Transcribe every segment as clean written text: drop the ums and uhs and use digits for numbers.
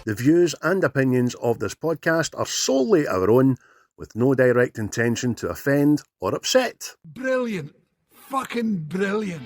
The views and opinions of this podcast are solely our own, with no direct intention to offend or upset. Brilliant. Fucking brilliant.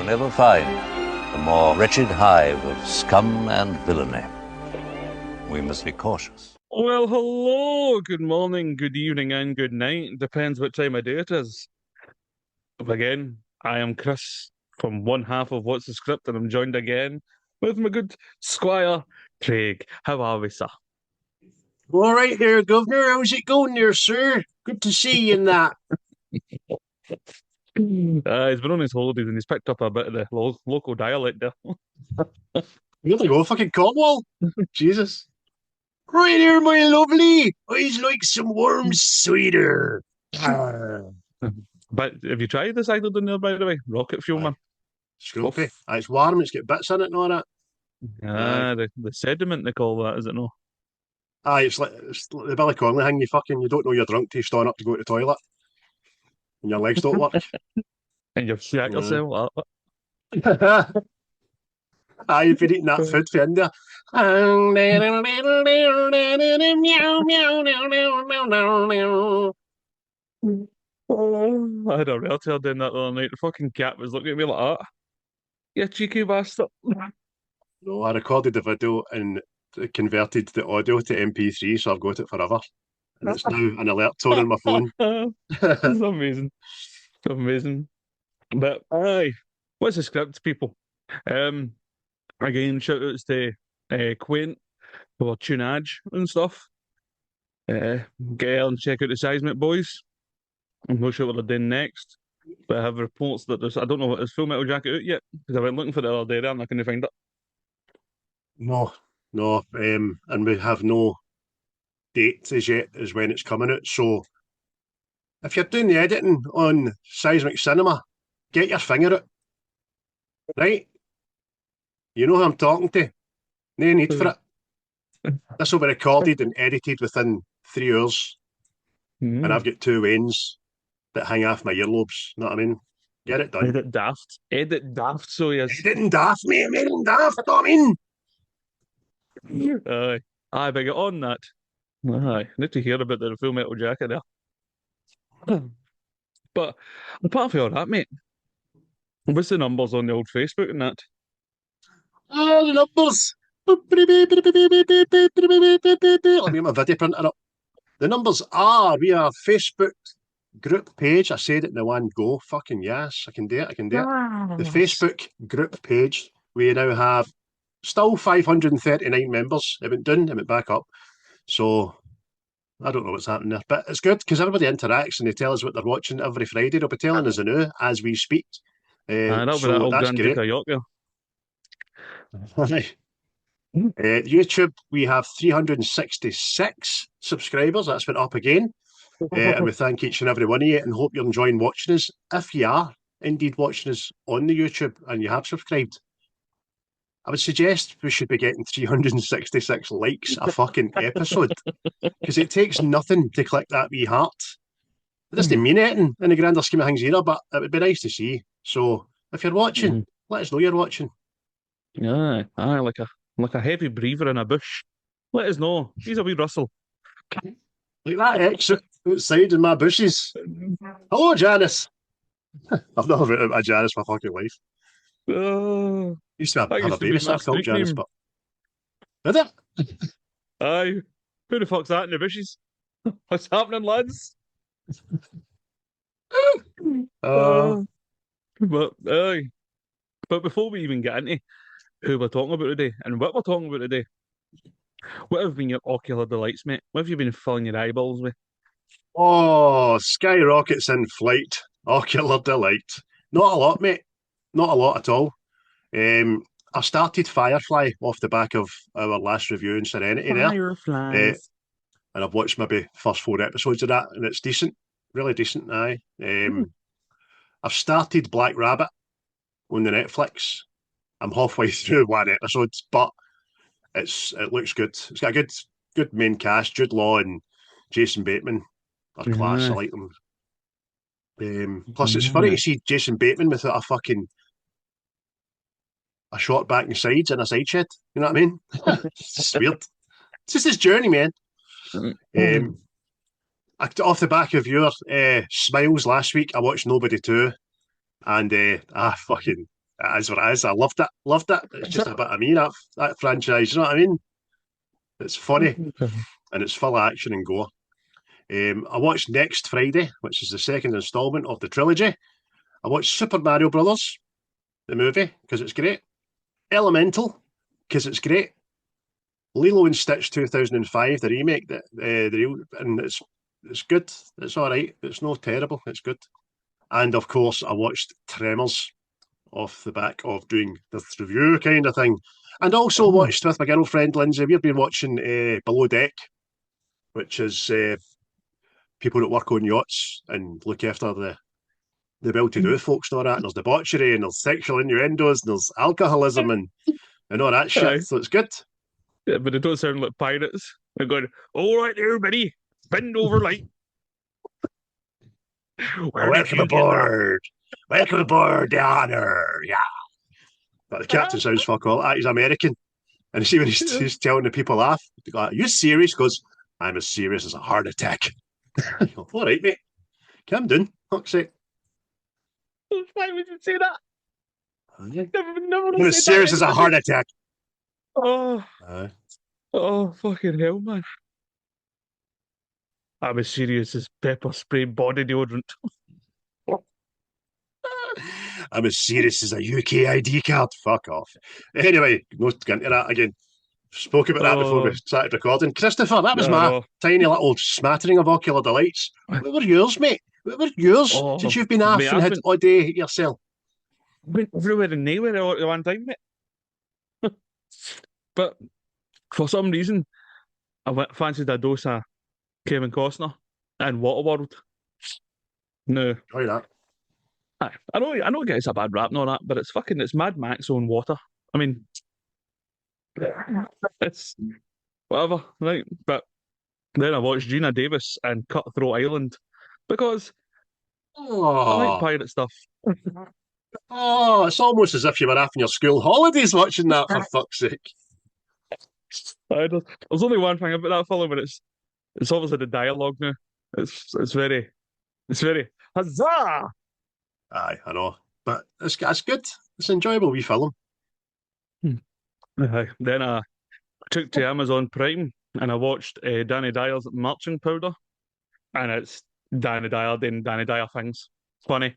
Never find a more wretched hive of scum and villainy. We must be cautious. Well, hello, good morning, good evening, and good night. Depends what time of day it is. Again, I am Chris from one half of What's the Script, and I'm joined again with my good Squire Craig. How are we, sir? All right there, Governor. How's it going there, sir? Good to see you in that. He's been on his holidays and he's picked up a bit of the local dialect there. Really go, fucking Cornwall. Jesus. Right here, my lovely. I'd like some warm cider. But have you tried the cider down there, by the way? Rocket fuel, man. Scrumpy. It's warm, it's got bits in it and all that. The sediment they call that, is it no? It's the Billy Connolly thing. You don't know you're drunk till you stand up to go to the toilet. And your legs don't work. And you've shat yourself up. You've been eating that food for India. I had a relative doing that the other night. The fucking cat was looking at me like that. You cheeky bastard. No, I recorded the video and converted the audio to MP3, so I've got it forever. And it's now an alert tone on my phone. It's amazing. It's amazing. But what's the script, people? Again, shout outs to Quaint for tunage and stuff. Get out and check out the Seismic Boys. I'm not sure what they're doing next. But I have reports that I don't know what is Full Metal Jacket out yet, because I went looking for it the other day there and I couldn't find it. No. And we have no date as yet as when it's coming out. So if you're doing the editing on Seismic Cinema, get your finger out. Right? You know who I'm talking to. No need for it. This will be recorded and edited within 3 hours. And I've got 2 veins that hang off my earlobes. Know what I mean? Get it done. Edit daft, so yes. Editing daft, mate. I'm editing daft, know what I mean? Aye, but get on that. Aye, need to hear about the Full Metal Jacket there. But apart from all that, mate, what's the numbers on the old Facebook and that? Oh, the numbers. Let me get my video printer up. The numbers are, we are Facebook group page. I said it in the one go. Fucking yes, I can do it. The Facebook group page. We now have still 539 members. It went down, it went back up. So I don't know what's happening there. But it's good because everybody interacts and they tell us what they're watching every Friday. They'll be telling us now as we speak. That'll be that old that's Grand great. Duke of York there. YouTube, we have 366 subscribers. That's went up again. And we thank each and every one of you and hope you're enjoying watching us. If you are indeed watching us on the YouTube and you have subscribed, I would suggest we should be getting 366 likes a fucking episode, because it takes nothing to click that wee heart. It doesn't mean anything in the grander scheme of things either, but it would be nice to see. So if you're watching, let us know you're watching. Aye, like a heavy breather in a bush. Let us know. He's a wee rustle. Like that exit outside in my bushes. Hello, Janice. I've never written about Janice my fucking life. Used to have a babysitter called Janice, but did it? Aye. Who the fuck's that in the bushes? What's happening, lads? But before we even get into who we're talking about today and what we're talking about today, what have been your ocular delights, mate? What have you been filling your eyeballs with? Oh, skyrockets in flight. Ocular delight. Not a lot, mate. Not a lot at all. I started Firefly off the back of our last review in Serenity there. Fireflies. And I've watched maybe first 4 episodes of that, and it's decent. Really decent, aye. I've started Black Rabbit on the Netflix. I'm halfway through 1 episode, but it looks good. It's got a good main cast. Jude Law and Jason Bateman are class. I like them. Plus, it's funny to see Jason Bateman without a short back and sides and a side shed. You know what I mean? It's just weird. It's just his journey, man. Off the back of your smiles last week, I watched Nobody 2, and fucking, it is what it is. I loved it. It's just a bit of me, that franchise. You know what I mean? It's funny, and it's full of action and gore. I watched Next Friday, which is the second instalment of the trilogy. I watched Super Mario Brothers, the movie, because it's great. Elemental, because it's great. Lilo and Stitch 2005, the remake, and it's good. It's all right. It's not terrible. It's good. And of course, I watched Tremors off the back of doing this review kind of thing, and also watched with my girlfriend Lindsay. We've been watching Below Deck, which is people that work on yachts and look after the well-to-do folks and all that. And there's debauchery and there's sexual innuendos and there's alcoholism and all that shit. Aye. So it's good. Yeah, but they don't sound like pirates. They're going, all right there, buddy. Bend over light. Welcome aboard. Welcome aboard, the honor. Yeah. But the captain sounds fuck all. He's American. And you see when he's telling the people off, they go, are you serious? He goes, I'm as serious as a heart attack. Go, all right, mate. Calm down. Fuck's sake. Why would you say that? Never I'm as serious as a heart attack. Oh, fucking hell, man. I'm as serious as pepper spray body deodorant. I'm as serious as a UK ID card. Fuck off. Anyway, no get into that again. Spoke about that before we started recording. Christopher, that was my tiny little smattering of ocular delights. What were yours, mate? What were yours since you've been off and had all day yourself? I've been everywhere and nowhere all at one time, mate. But for some reason, I fancied a dose of Kevin Costner and Waterworld. No. Try that. I know it gets a bad rap and all that, but it's Mad Max on water. I mean, it's whatever, right? But then I watched Gina Davis and Cutthroat Island because I like pirate stuff. It's almost as if you were having your school holidays watching that, for fuck's sake. There's only one thing about that film, but it's obviously the dialogue now. It's very huzzah! Aye, I know. But it's good. It's an enjoyable wee film. Then I took to Amazon Prime and I watched Danny Dyer's Marching Powder. And it's Danny Dyer doing Danny Dyer things. It's funny.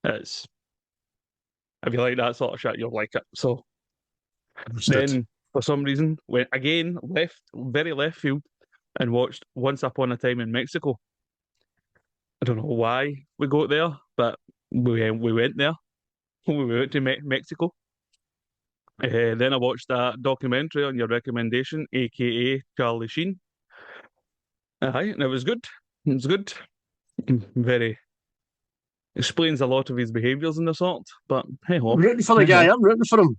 If you like that sort of shit, you'll like it. So then, for some reason, went again, very left field, and watched Once Upon a Time in Mexico. I don't know why we got there, but we went there. We went to Mexico. Then I watched that documentary on your recommendation, aka Charlie Sheen. And it was good. It was good. Very explains a lot of his behaviours and the sort. But hey ho. I'm rooting for the guy. I'm rooting for him.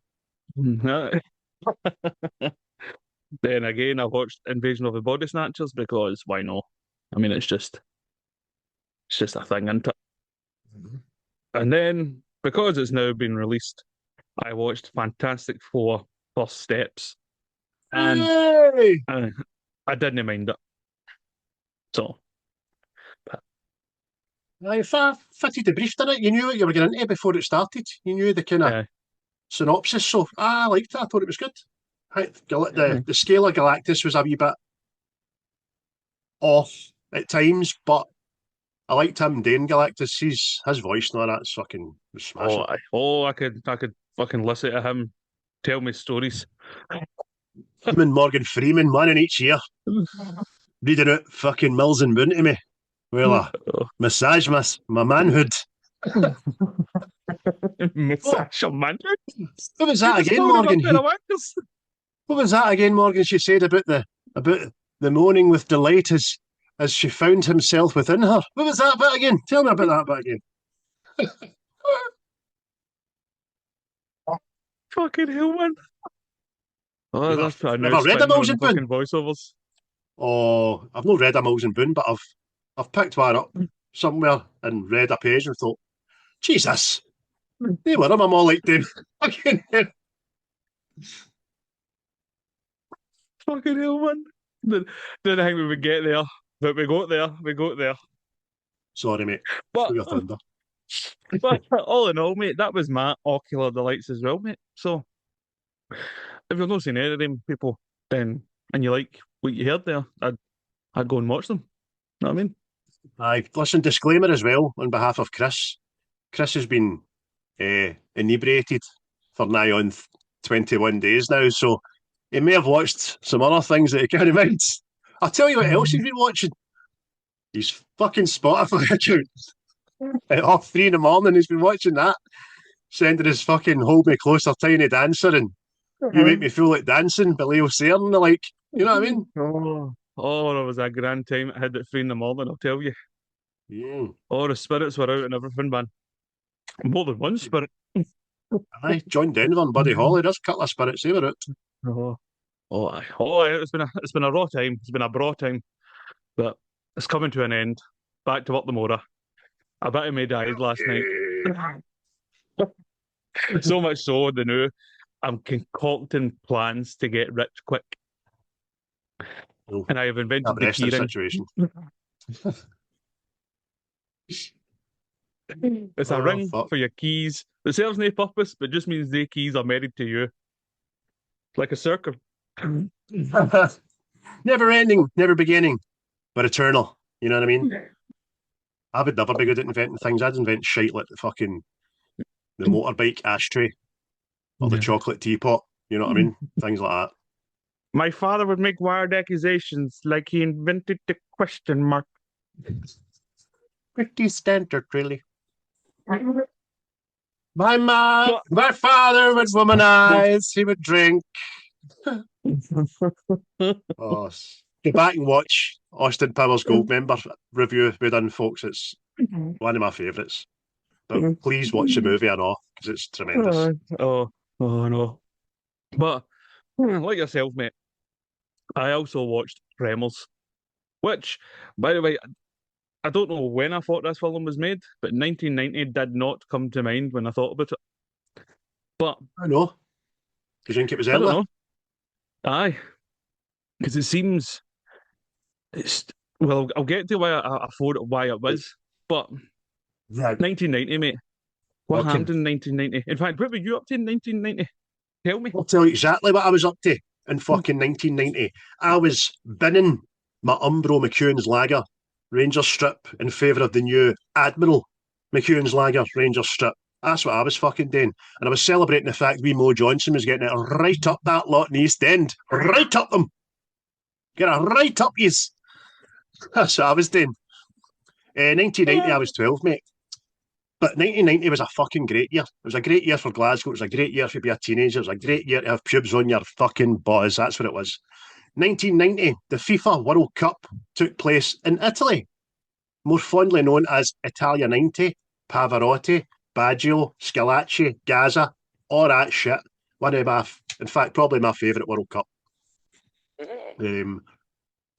Then again, I watched Invasion of the Body Snatchers because why not? I mean, it's just a thing, isn't it? And then because it's now been released, I watched Fantastic Four: First Steps, and I didn't mind it. So, I fitted the brief, didn't it? You knew what you were getting into before it started. You knew the kind of synopsis, so I liked it. I thought it was good. The scale of Galactus was a wee bit off at times, but I liked him doing Galactus. His voice and all that's fucking smashing. I could fucking listen to him tell me stories. Him and Morgan Freeman, one in each ear, reading out fucking Mills and Boon to me. Well, massage my manhood. Mustache, man. What was that again, Morgan? What was that again, Morgan? She said about the moaning with delight as she found himself within her. What was that bit again? Tell me about that bit again. Fucking hell, man. Oh, that's put a new Never read spin Mills on and Boon? fucking voiceovers. Oh, I've not read a Mills and Boon, but I've picked one up somewhere and read a page and thought, Jesus, they were them. I'm all like them. Fucking hell, man. Didn't think we would get there, but we got there. We got there. Sorry, mate. But, Your thunder. but all in all, mate, that was my ocular delights as well, mate. So if you've not seen any of them people, then and you like what you heard there, I'd go and watch them. Know what I mean? Aye, listen, disclaimer as well on behalf of Chris. Chris has been inebriated for nigh on 21 days now, so he may have watched some other things that he can't mind. I'll tell you what else he's been watching. His fucking Spotify account. At 3 in the morning, he's been watching that, sending his fucking Hold Me Closer Tiny Dancer and You Make Me Feel Like Dancing by Leo Sayer and the like. You know what I mean? Oh, it was a grand time. I had at 3 in the morning, I'll tell you. Oh, the spirits were out and everything, man. More than one spirit. Aye, John Denver and Buddy Holly, there's a couple of spirits, they were out. It's been a raw time. It's been a braw time, but it's coming to an end. Back to work tomorrow. I bet I made died last night. So much so, the new I'm concocting plans to get rich quick, and I have invented the key ring. Situation. It's a ring for your keys. It serves no purpose, but just means the keys are married to you. Like a circle. Never ending, never beginning, but eternal. You know what I mean? I would never be good at inventing things. I'd invent shite like the motorbike ashtray or the chocolate teapot. You know what I mean? Things like that. My father would make wild accusations like he invented the question mark. Pretty standard, really. My father would womanize, he would drink. Go back and watch Austin Powers Goldmember review we done, folks. It's one of my favourites. But please watch the movie or not, because it's tremendous. Oh no. But like yourself, mate, I also watched Tremors, which, by the way, I don't know when I thought this film was made, but 1990 did not come to mind when I thought about it. But I know. Do you think it was I don't earlier? know. Aye, because it seems it's well. I'll get to why I thought why it was, but 1990, mate. What happened in 1990? In fact, what were you up to in 1990? Tell me. I'll tell you exactly what I was up to in fucking 1990. I was binning my Umbro McEwen's Lager Ranger strip in favour of the new Admiral McEwen's Lager Ranger strip. That's what I was fucking doing. And I was celebrating the fact wee Mo Johnson was getting it right up that lot in the East End. Right up them. Get it right up yous. That's what I was doing. 1990, I was 12, mate. But 1990 was a fucking great year. It was a great year for Glasgow. It was a great year to be a teenager. It was a great year to have pubes on your fucking buzz. That's what it was. 1990, the FIFA World Cup took place in Italy, more fondly known as Italia 90, Pavarotti, Baggio, Scalacci, Gaza, all that shit. One of my, in fact, probably my favourite World Cup. There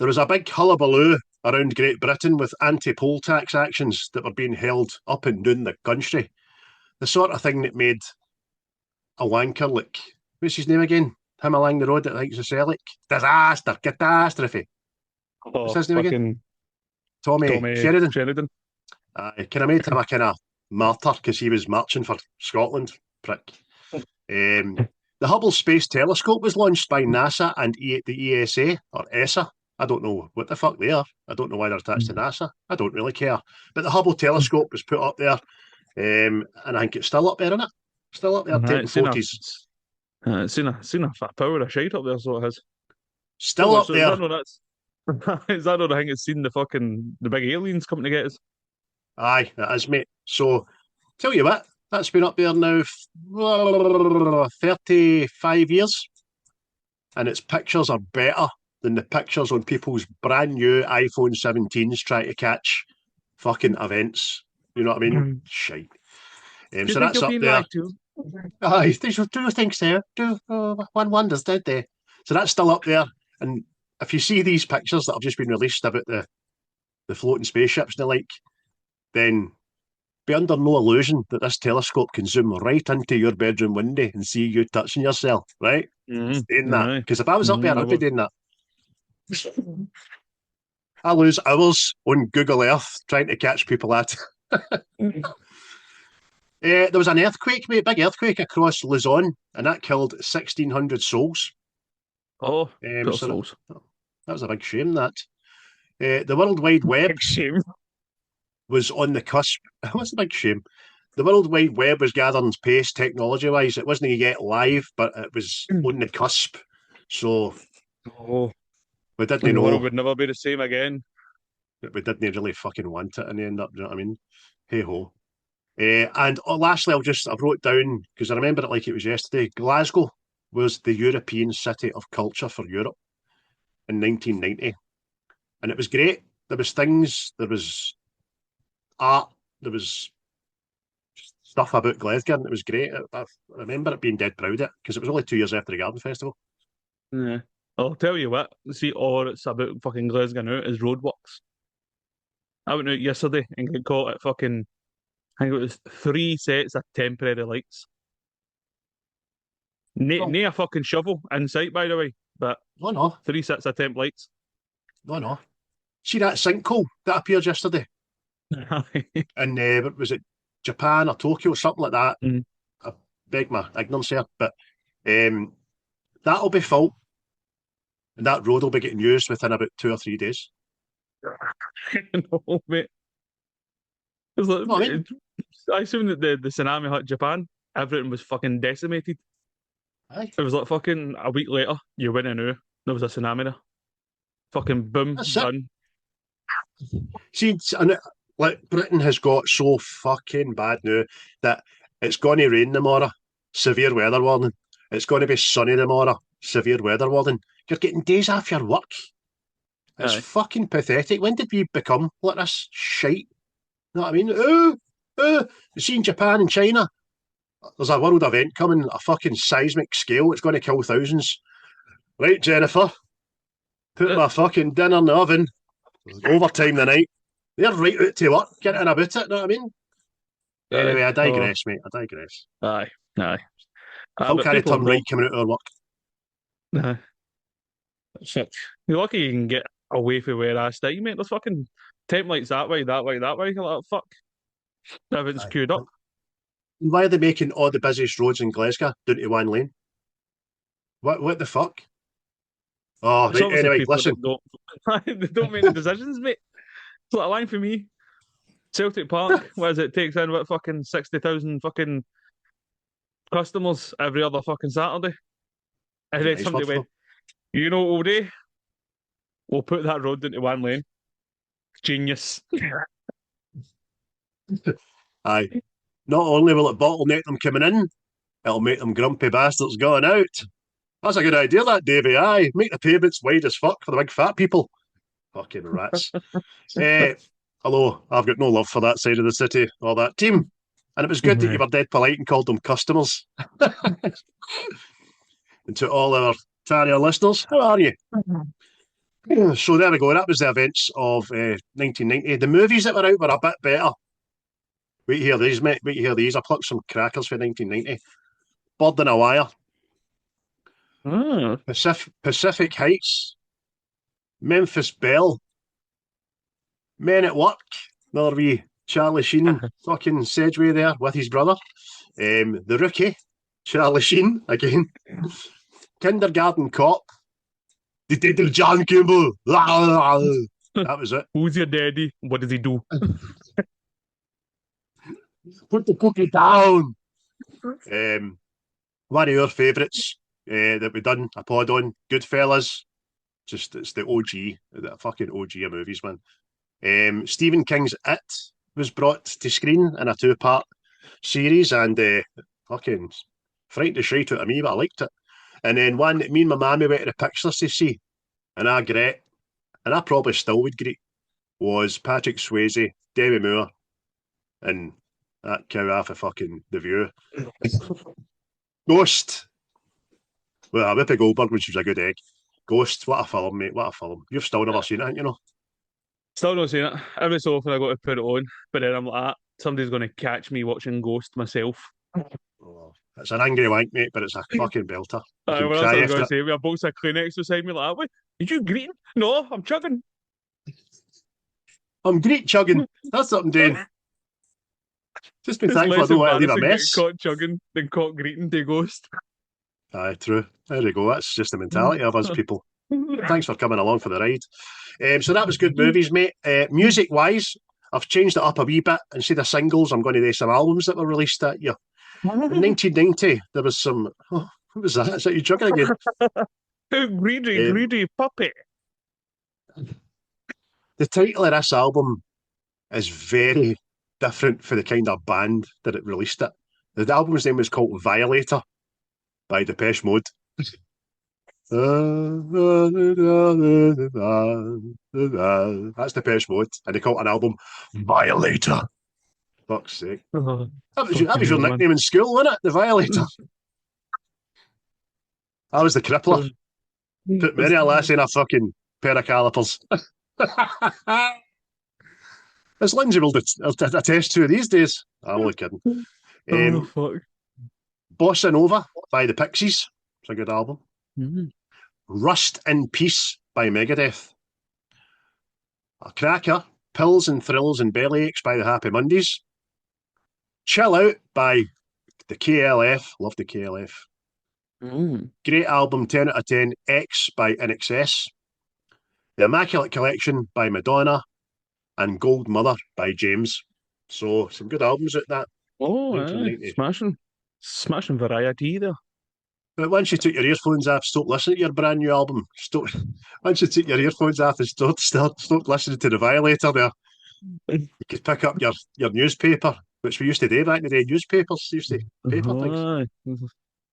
was a big hullabaloo around Great Britain with anti-poll tax actions that were being held up and down the country. The sort of thing that made a wanker like, what's his name again? Him along the road that likes to sell it. Disaster, catastrophe. What's his name again? Tommy Sheridan. Kind of made him a kind of martyr because he was marching for Scotland, prick. The Hubble Space Telescope was launched by NASA and the ESA, or ESA. I don't know what the fuck they are. I don't know why they're attached to NASA. I don't really care. But the Hubble telescope was put up there, and I think it's still up there, isn't it? Still up there, taking photos. Seen a fat power of shite up there, so it has. Still up there. Is that not the thing? It's seen the big aliens coming to get us? Aye, that is, mate. So, tell you what, That's been up there now 35 years. And its pictures are better than the pictures on people's brand new iPhone 17s trying to catch fucking events. You know what I mean? Shite. Do you So think that's you're up being there. lied to? Do think so? One wonders, did they? So that's still up there. And if you see these pictures that have just been released about the floating spaceships and the like, then be under no illusion that this telescope can zoom right into your bedroom window and see you touching yourself, right? Doing that. Aye. Because if I was up there, I I'd be would. doing that. I lose hours on Google Earth trying to catch people at. There was an earthquake, mate, big earthquake across Luzon, and that killed 1,600 souls. Oh, poor So souls. that was a big shame, that. The World Wide Web Big shame. was on the cusp. What's the big shame? The World Wide Web was gathering pace technology-wise. It wasn't yet live, but it was on the cusp. So Oh, we didn't the know. world would never be the same again. We didn't really fucking want it in the end up, you know what I mean? Hey ho. And lastly, I wrote down, because I remember it like it was yesterday, Glasgow was the European City of Culture for Europe in 1990. And it was great. There was things, there was art, there was stuff about Glasgow, and it was great. I remember it being dead proud of it, because it was only 2 years after the Garden Festival. Yeah. I'll tell you what, see, all it's about fucking Glasgow now is roadworks. I went out yesterday and got caught at fucking, I think it was 3 sets of temporary lights. Nae a fucking shovel in sight, by the way, but No. 3 sets of temp lights. No. See that sinkhole that appeared yesterday? And was it Japan or Tokyo or something like that? Mm. I beg my ignorance here, but that'll be full, and that road will be getting used within about 2 or 3 days. No, mate. It's like, No, I mean, I assume that the tsunami hit Japan, everything was fucking decimated. aye. It was like fucking a week later, you went in there, there was a tsunami there. Fucking boom, That's it. done. See, and like Britain has got so fucking bad now that it's going to rain tomorrow. Severe weather warning. It's going to be sunny tomorrow. Severe weather warning. You're getting days off your work. It's Aye. fucking pathetic. When did we become like this shite? You know what I mean? You see in Japan and China, there's a world event coming, a fucking seismic scale. It's going to kill thousands. Right, Jennifer, put my fucking dinner in the oven. Overtime tonight. They're right out to work, getting about it, know what I mean? Anyway, I digress, mate. I digress. Aye. Full But carry people turn right coming out of our work. Aye. Shit. You're lucky you can get away from where I stay, mate. There's fucking temp lights that way, that way, that way. You're like, fuck. Everything's Aye. queued up. Why are they making all the busiest roads in Glasgow down to one lane? What the fuck? Oh, It's right, obviously anyway, people listen. that they don't make the decisions, mate. It's like a line for me. Celtic Park, what is it? Takes in what fucking 60,000 fucking customers every other fucking Saturday. And then Nice somebody word for went, you know, all day, we'll put that road into one lane. Genius. Aye. Not only will it bottleneck them coming in, it'll make them grumpy bastards going out. That's a good idea, that, Davey. Aye, make the pavements wide as fuck for the big fat people. Fucking rats. Although I've got no love for that side of the city or that team. And it was good that you were dead polite and called them customers. And to all our Tarrier listeners, how are you? So there we go. That was the events of 1990. The movies that were out were a bit better. Wait to hear these, mate. Wait to hear these. I plucked some crackers for 1990. Bird in a Wire. Oh. Pacific Heights. Memphis Belle. Men at Work. Another wee Charlie Sheen fucking Sedgway there with his brother. The Rookie. Charlie Sheen again. Kindergarten Cop. Detective John Kimball. That was it. Who's your daddy? What does he do? Put the cookie down. One of your favourites that we done a pod on, Goodfellas. Just it's the OG, the fucking OG of movies, man. Stephen King's It was brought to screen in a 2-part series, and fucking frightened the shite out of me, but I liked it. And then one me and my mammy went to the pictures to see, and I great, and I probably still would greet, was Patrick Swayze, Demi Moore, and that cow off of fucking The View. Ghost. Well, Whoopi Goldberg when she was a good egg. Ghost, what a film, mate, what a film. You've still never seen it, haven't you know? Still not seen it. Every so often I got to put it on, but then I'm like, somebody's going to catch me watching Ghost myself. Oh, it's an angry wank, mate, but it's a fucking belter. You can What else cry I was after going to it. say? We have a box of Kleenex beside me like, wait, did you greet? No, I'm chugging. I'm great chugging. That's what I'm doing. Just be It's thankful I less don't want to leave a embarrassing mess. getting caught chugging than caught greeting to Ghost. Aye, true. There we go. That's just the mentality of us people. Thanks for coming along for the ride. So that was good movies, mate. Music-wise, I've changed it up a wee bit. Instead of singles, I'm going to do some albums that were released that year. In 1990, there was some... Oh, what was that? Is that you chugging again? Greedy puppy. The title of this album is very different for the kind of band that it released it. The album's name was called Violator by Depeche Mode. That's Depeche Mode, and they call it an album Violator. Fuck's sake. That was your nickname in school, wasn't it? The Violator. I was the crippler. Put many a lassie in a fucking pair of calipers. As Lindsay will attest to these days. I'm only kidding. Fuck. Bossa Nova by the Pixies. It's a good album. Mm-hmm. Rust in Peace by Megadeth. A cracker, Pills and Thrills and Bellyaches by the Happy Mondays. Chill Out by the KLF. Love the KLF. Great album, 10 out of 10. X by INXS. The Immaculate Collection by Madonna. And Gold Mother by James. So, some good albums at that. Oh, smashing variety there. But once you took your earphones off, stop listening to your brand new album. Once you took your earphones off and stop listening to the Violator there, you could pick up your newspaper, which we used to do back in the day. Newspapers used to paper things.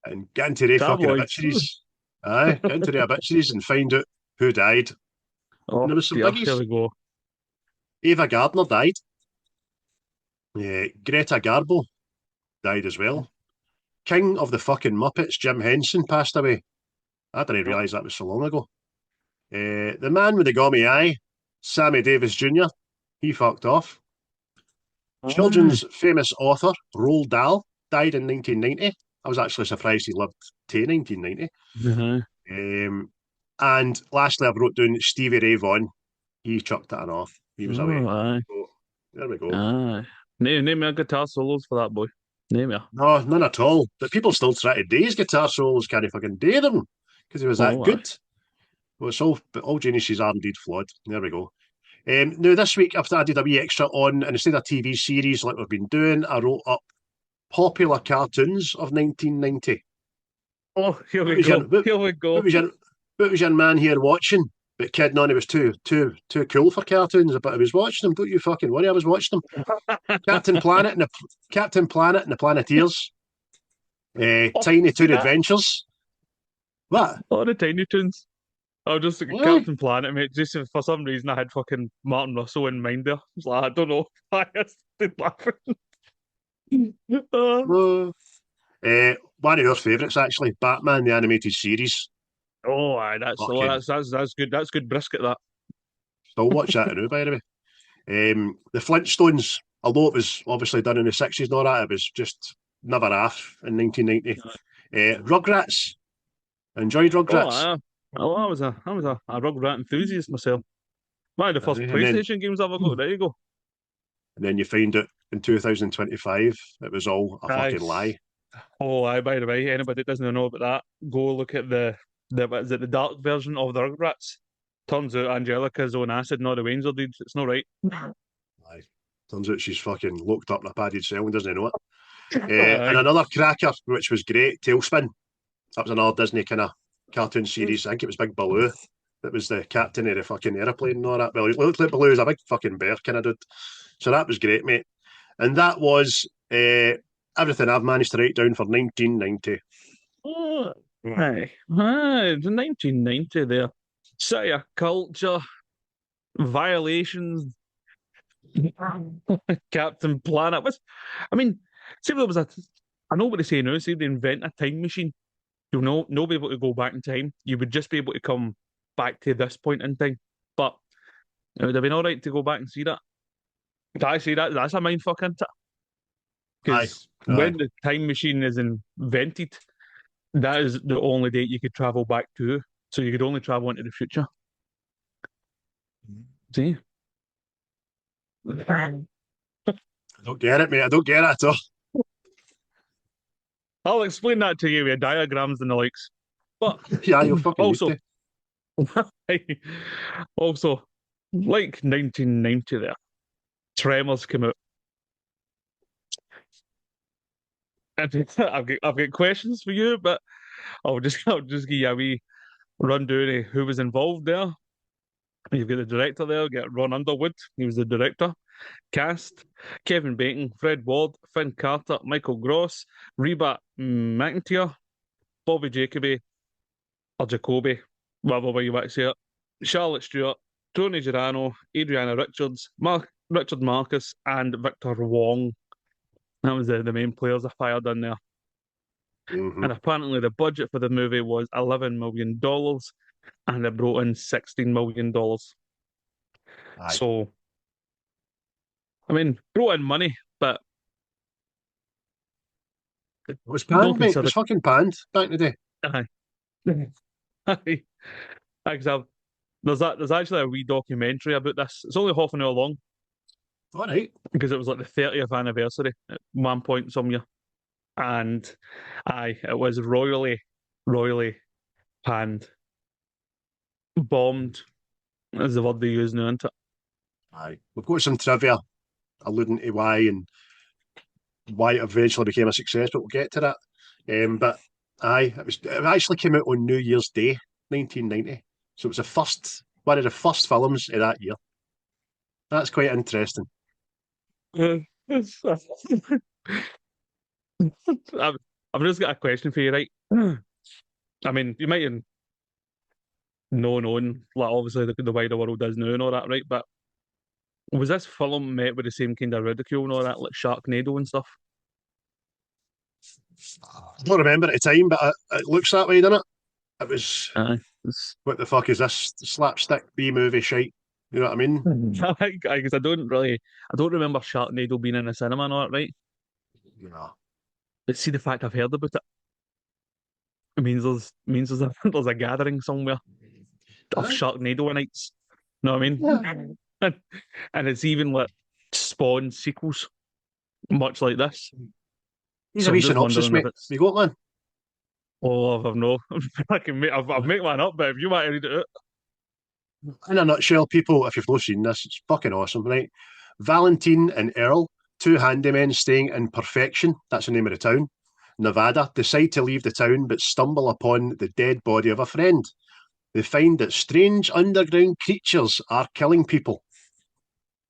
And get into the fucking obituaries. Aye, get into the obituaries and find out who died. And there was some biggies. Here we go. Ava Gardner died. Greta Garbo died as well. King of the fucking Muppets, Jim Henson, passed away. I didn't realise that was so long ago. The man with the gummy eye, Sammy Davis Jr., he fucked off. Children's famous author, Roald Dahl, died in 1990. I was actually surprised he lived to 1990. And lastly, I've wrote down Stevie Ray Vaughan. He chucked it off. He was away. So, there we go. Name me a guitar solos for that boy. Name me. No, none at all. But people still try to do his guitar solos. Can't fucking do them because he was that good. Well, all geniuses are indeed flawed. There we go. Now this week I've added a wee extra on, and instead of TV series like we've been doing, I wrote up popular cartoons of 1990. Oh, here we go. What was your man here watching? But kidding on, he was too cool for cartoons, but I was watching them. Don't you fucking worry, I was watching them. Captain Planet and the Planeteers. Tiny Toon Adventures. What? Oh, the Tiny Toons. I was just thinking Captain Planet, mate. Just for some reason, I had fucking Martin Russell in mind there. I was like, I don't know why I started laughing. One of your favourites, actually, Batman the Animated Series. Oh, that's good. That's good brisket. That. Still watch that now, by the way. The Flintstones, although it was obviously done in the 60s and all that, it was just never off in 1990. Rugrats. Enjoyed Rugrats. I was a Rugrat enthusiast myself. One of the first PlayStation games I've ever got. There you go. And then you find it in 2025. It was all a fucking lie. Oh, aye. By the way, anybody that doesn't know about that, go look at the dark version of the Rugrats. Turns out Angelica's on acid, not the Waynesor dude. It's not right. Aye. Turns out she's fucking locked up in a padded cell and doesn't know it. And another cracker, which was great, Tailspin. That was another Disney kind of cartoon series. I think it was Big Baloo that was the captain of the fucking aeroplane and all that. Well, it looked like Baloo was a big fucking bear kind of dude. So that was great, mate. And that was Everything I've managed to write down for 1990. Aye. The 1990 there. City of culture, violations, Captain Planet. I mean, see if there was I know what they say now, say they invent a time machine, you'll no be able to go back in time. You would just be able to come back to this point in time. But it would have been all right to go back and see that. I say that's a mind fuck, isn't it? Aye. Because when the time machine is invented, that is the only date you could travel back to. So you could only travel into the future. See? I don't get it, mate. I don't get it at all. I'll explain that to you with diagrams and the likes. But Yeah, you'll fucking also, need to. also, like 1990 there, Tremors came out. And I've got questions for you, but I'll just give you a wee rundown of who was involved there. You've got the director there, got Ron Underwood, he was the director. Cast: Kevin Bacon, Fred Ward, Finn Carter, Michael Gross, Reba McIntyre, Bobby Jacoby, or Jacoby, whatever way you want to say it, Charlotte Stewart, Tony Girano, Adriana Richards, Richard Marcus, and Victor Wong. That was the main players I fired in there. Mm-hmm. And apparently the budget for the movie was $11 million and it brought in $16 million. Aye. So, I mean, brought in money, but It was panned, mate. It consider- was fucking panned back in the day. Aye. Aye. Actually, there's actually a wee documentary about this. It's only half an hour long All right. because it was like the 30th anniversary at one point some year. And aye, it was royally panned. Bombed is the word they use now, isn't it? Aye. We've got some trivia alluding to why it eventually became a success, but we'll get to that. But aye, it actually came out on New Year's Day, 1990. So it was one of the first films of that year. That's quite interesting. I've just got a question for you, right? I mean, you might have known, like obviously the wider world does know and all that, right? But was this film met with the same kind of ridicule and all that, like Sharknado and stuff? I don't remember at the time, but it looks that way, doesn't it? It was, Aye. what the fuck is this slapstick B-movie shite? You know what I mean? I guess I don't remember Sharknado being in a cinema and all that, right? No. But see, the fact I've heard about it means there's there's a gathering somewhere of Aye. Sharknado nights. Know what I mean? And it's even like spawned sequels, much like this. Here's So a I'm wee just synopsis, wondering mate. if it's- You got one? Oh, I've no. I've made one up, but if you want to read it out. In a nutshell, people, if you've not seen this, it's fucking awesome, right? Valentine and Earl, two handymen staying in Perfection, that's the name of the town, Nevada, decide to leave the town but stumble upon the dead body of a friend. They find that strange underground creatures are killing people.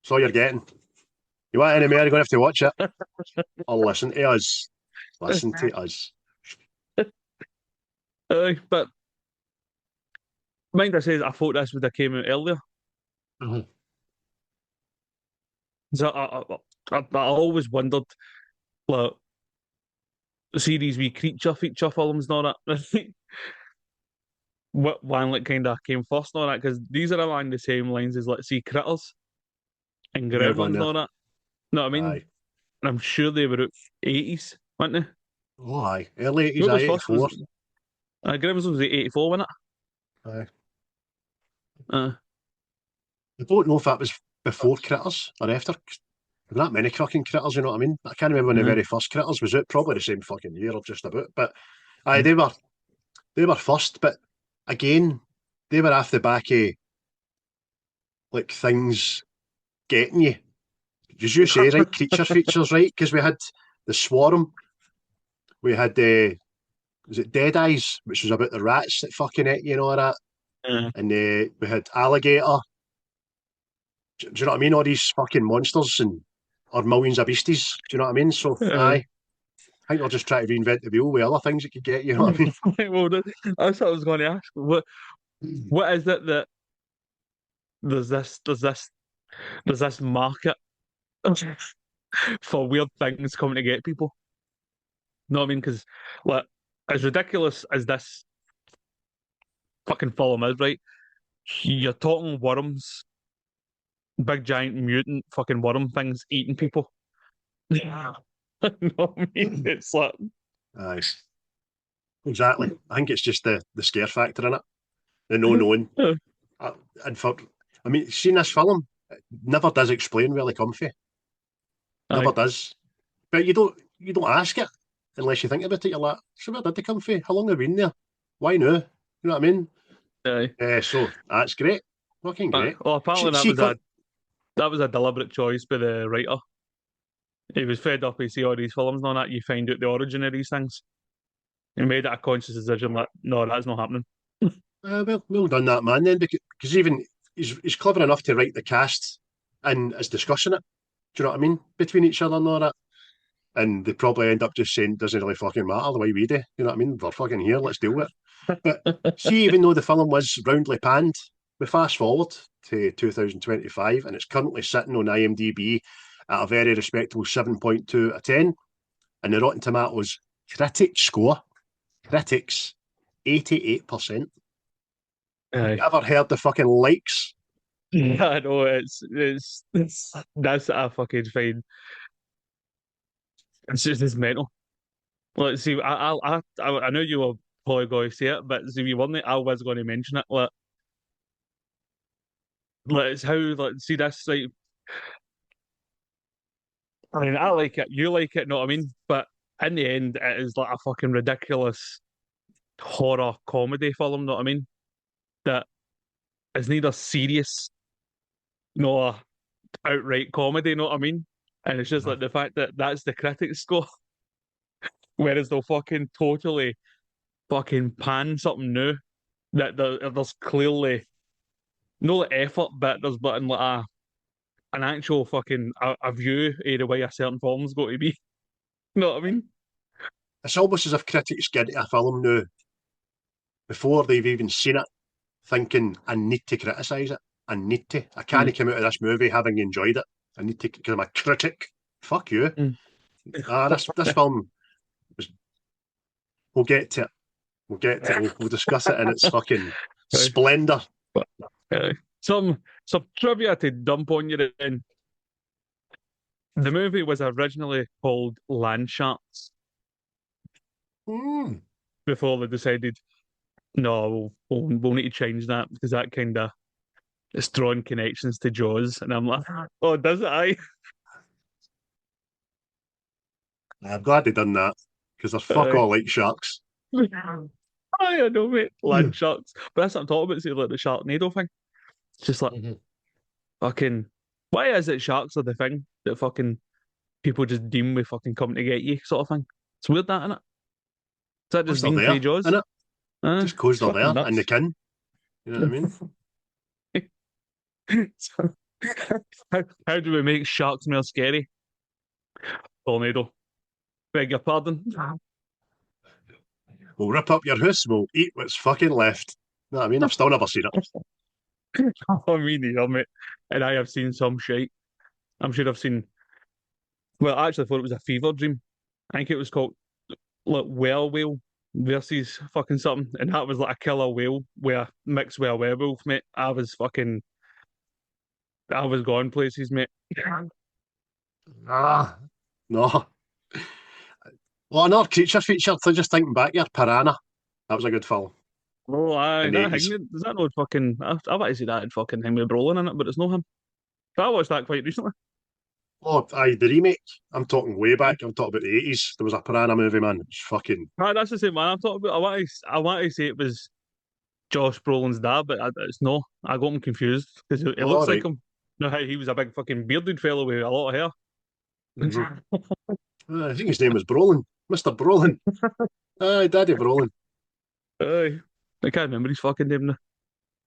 That's all you're getting. You want any more, you're going to have to watch it. Or listen to us. Listen to us. But mind I says I thought this would have came out earlier. Mhm. So I always wondered, like, see these wee creature feature films and all that. What one like kind of came first and all that? Because these are along the same lines as let's see Critters and Yeah, Gremlins and all that. No, I mean, Aye. I'm sure they were out 80s, weren't they? Oh, aye. Early 80s, What was aye, first 84. was Gremlins was 84, wasn't it? Aye. Uh, I don't know if that was before Critters or after. There were that many fucking Critters, you know what I mean? I can't remember when the Mhm. very first Critters was out. Probably the same fucking year or just about. But aye, they were first. But again, they were off the back of like things getting you. As you say, right? Creature features, right? Because we had the Swarm. We had was it Dead Eyes, which was about the rats that fucking ate you and all that. uh, And we had Alligator. Do you know what I mean? All these fucking monsters and or millions of beasties. Do you know what I mean? So, aye. I think they'll just try to reinvent the wheel with other things that could get you. Know what I mean? Well, that's what I was going to ask. What is it that there's this market for weird things coming to get people? You know what I mean? Because like, as ridiculous as this fucking film is, right? You're talking worms, big giant mutant fucking worm things eating people. Yeah. You know what I mean? It's like, Aye, exactly. I think it's just the scare factor in it, the no knowing. Uh, and for, I mean, seeing this film, it never does explain where they come from. Never aye, does. But you don't ask it unless you think about it. You're like, so where did they come from? How long have they been there? Why now? You know what I mean? aye. So that's great. Fucking great. Well, apparently See, that was a deliberate choice by the writer. He was fed up. He see all these films and all that. You find out the origin of these things. He made it a conscious decision. Like, no, that's not happening. well done that man then, because even he's clever enough to write the cast and is discussing it. Do you know what I mean? Between each other and all that. And they probably end up just saying, doesn't really fucking matter the way we do. You know what I mean? We're fucking here, let's deal with it. But see, even though the film was roundly panned, we fast forward to 2025 and it's currently sitting on IMDb at a very respectable 7.2 out of 10. And the Rotten Tomatoes critic score, critics, 88%. Aye. You ever heard the fucking likes? I know it's that's a fucking fine. It's mental. Like, see, I know you were probably going to say it, but see, you weren't. I was going to mention it. Like it's how like see this like. I mean, I like it. You like it. Know what I mean? But in the end, it is like a fucking ridiculous horror comedy film. Know what I mean? That is neither serious nor outright comedy. Know what I mean? And it's just like the fact that that's the critics score, whereas they'll fucking totally fucking pan something new that there's clearly no like, effort, but there's but in like an actual fucking a view of the way a certain film's got to be. You know what I mean? It's almost as if critics get into a film now before they've even seen it, thinking, I need to criticise it. I need to. I can't come out of this movie having enjoyed it. I need to, because I'm a critic. Fuck you. Mm. This film, was, we'll get to it. We'll get to it. We'll discuss it in its fucking splendour. Some trivia to dump on you then. The movie was originally called Land Sharks Mm. before they decided, no, we'll need to change that because that kind of it's drawing connections to Jaws. And I'm like, oh, does it? Aye. I'm glad they done that because there's fuck all like sharks. I know, mate. Land sharks. But that's what I'm talking about, see, like the Sharknado thing. It's just like fucking why is it sharks are the thing that fucking people just deem with fucking coming to get you sort of thing? It's weird that, isn't it? Is that just being three Jaws? Isn't it? Just cause they're there nuts. and they can. You know what I mean? So, how do we make sharks more scary? Tornado. Beg your pardon. We'll rip up your house, we'll eat what's fucking left. You know what I mean? I've still never seen it. I mean, either, mate. And I have seen some shite. I'm sure I've seen. Well, I actually thought it was a fever dream. I think it was called like whale versus fucking something, and that was like a killer whale where mixed with a werewolf, mate. I was going places, mate. No. Well, another creature feature, so just thinking back here, Piranha. That was a good film. Oh, aye, In the that 80s. Hangman, is that no fucking? I've actually seen that had fucking Hangman Brolin in it, but it's not him. But I watched that quite recently. Oh, aye, the remake. I'm talking way back. I'm talking about the 80s. There was a Piranha movie, man. It was fucking... Aye, that's the same man I'm talking about. I want to say it was Josh Brolin's dad, but it's no. I got him confused because it looks like right. him. No, how he was a big fucking bearded fellow with a lot of hair. I think his name was Brolin. Mr. Brolin. Aye, Daddy Brolin. Aye. I can't remember his fucking name now.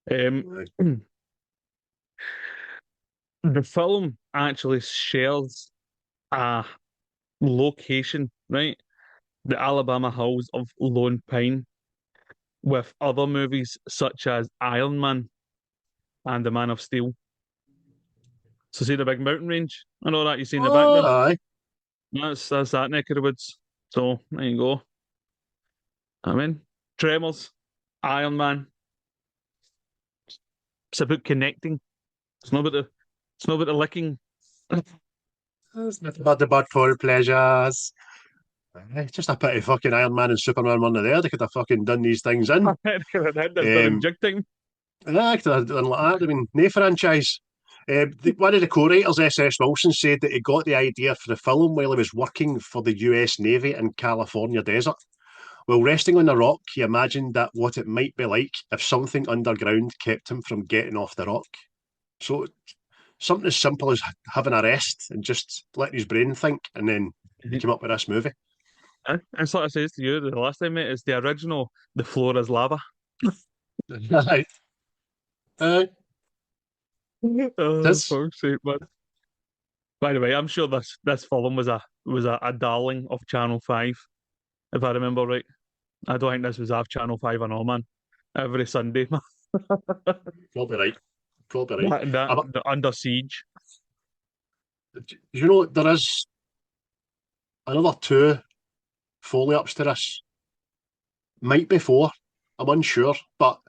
Aye. The film actually shares a location, right? The Alabama Hills of Lone Pine with other movies such as Iron Man and The Man of Steel. So see the big mountain range and all that you see in the back Oh, there? aye. That's that neck of the woods. So there you go. I mean, Tremors, Iron Man. It's about connecting. It's not about the licking. It's nothing but the bad for pleasures. Aye, just a pity fucking Iron Man and Superman weren't there. They could have fucking done these things in. That's done in jig time. I could have done like that. I mean, no franchise. One of the co-writers, S.S. Wilson, said that he got the idea for the film while he was working for the US Navy in California desert. While resting on a rock, he imagined that what it might be like if something underground kept him from getting off the rock. So something as simple as having a rest and just letting his brain think, and then he came up with this movie. It's like I said to you the last time, mate, it's the original The Floor is Lava. Aye. Aye. Oh, This fuck's sake, man. By the way, I'm sure this film was a darling of Channel 5, if I remember right. I don't think this was off Channel 5 and all, man. Every Sunday, man. probably right. Probably right. The Under Siege. You know, there is another two follow-ups to this. Might be four. I'm unsure, but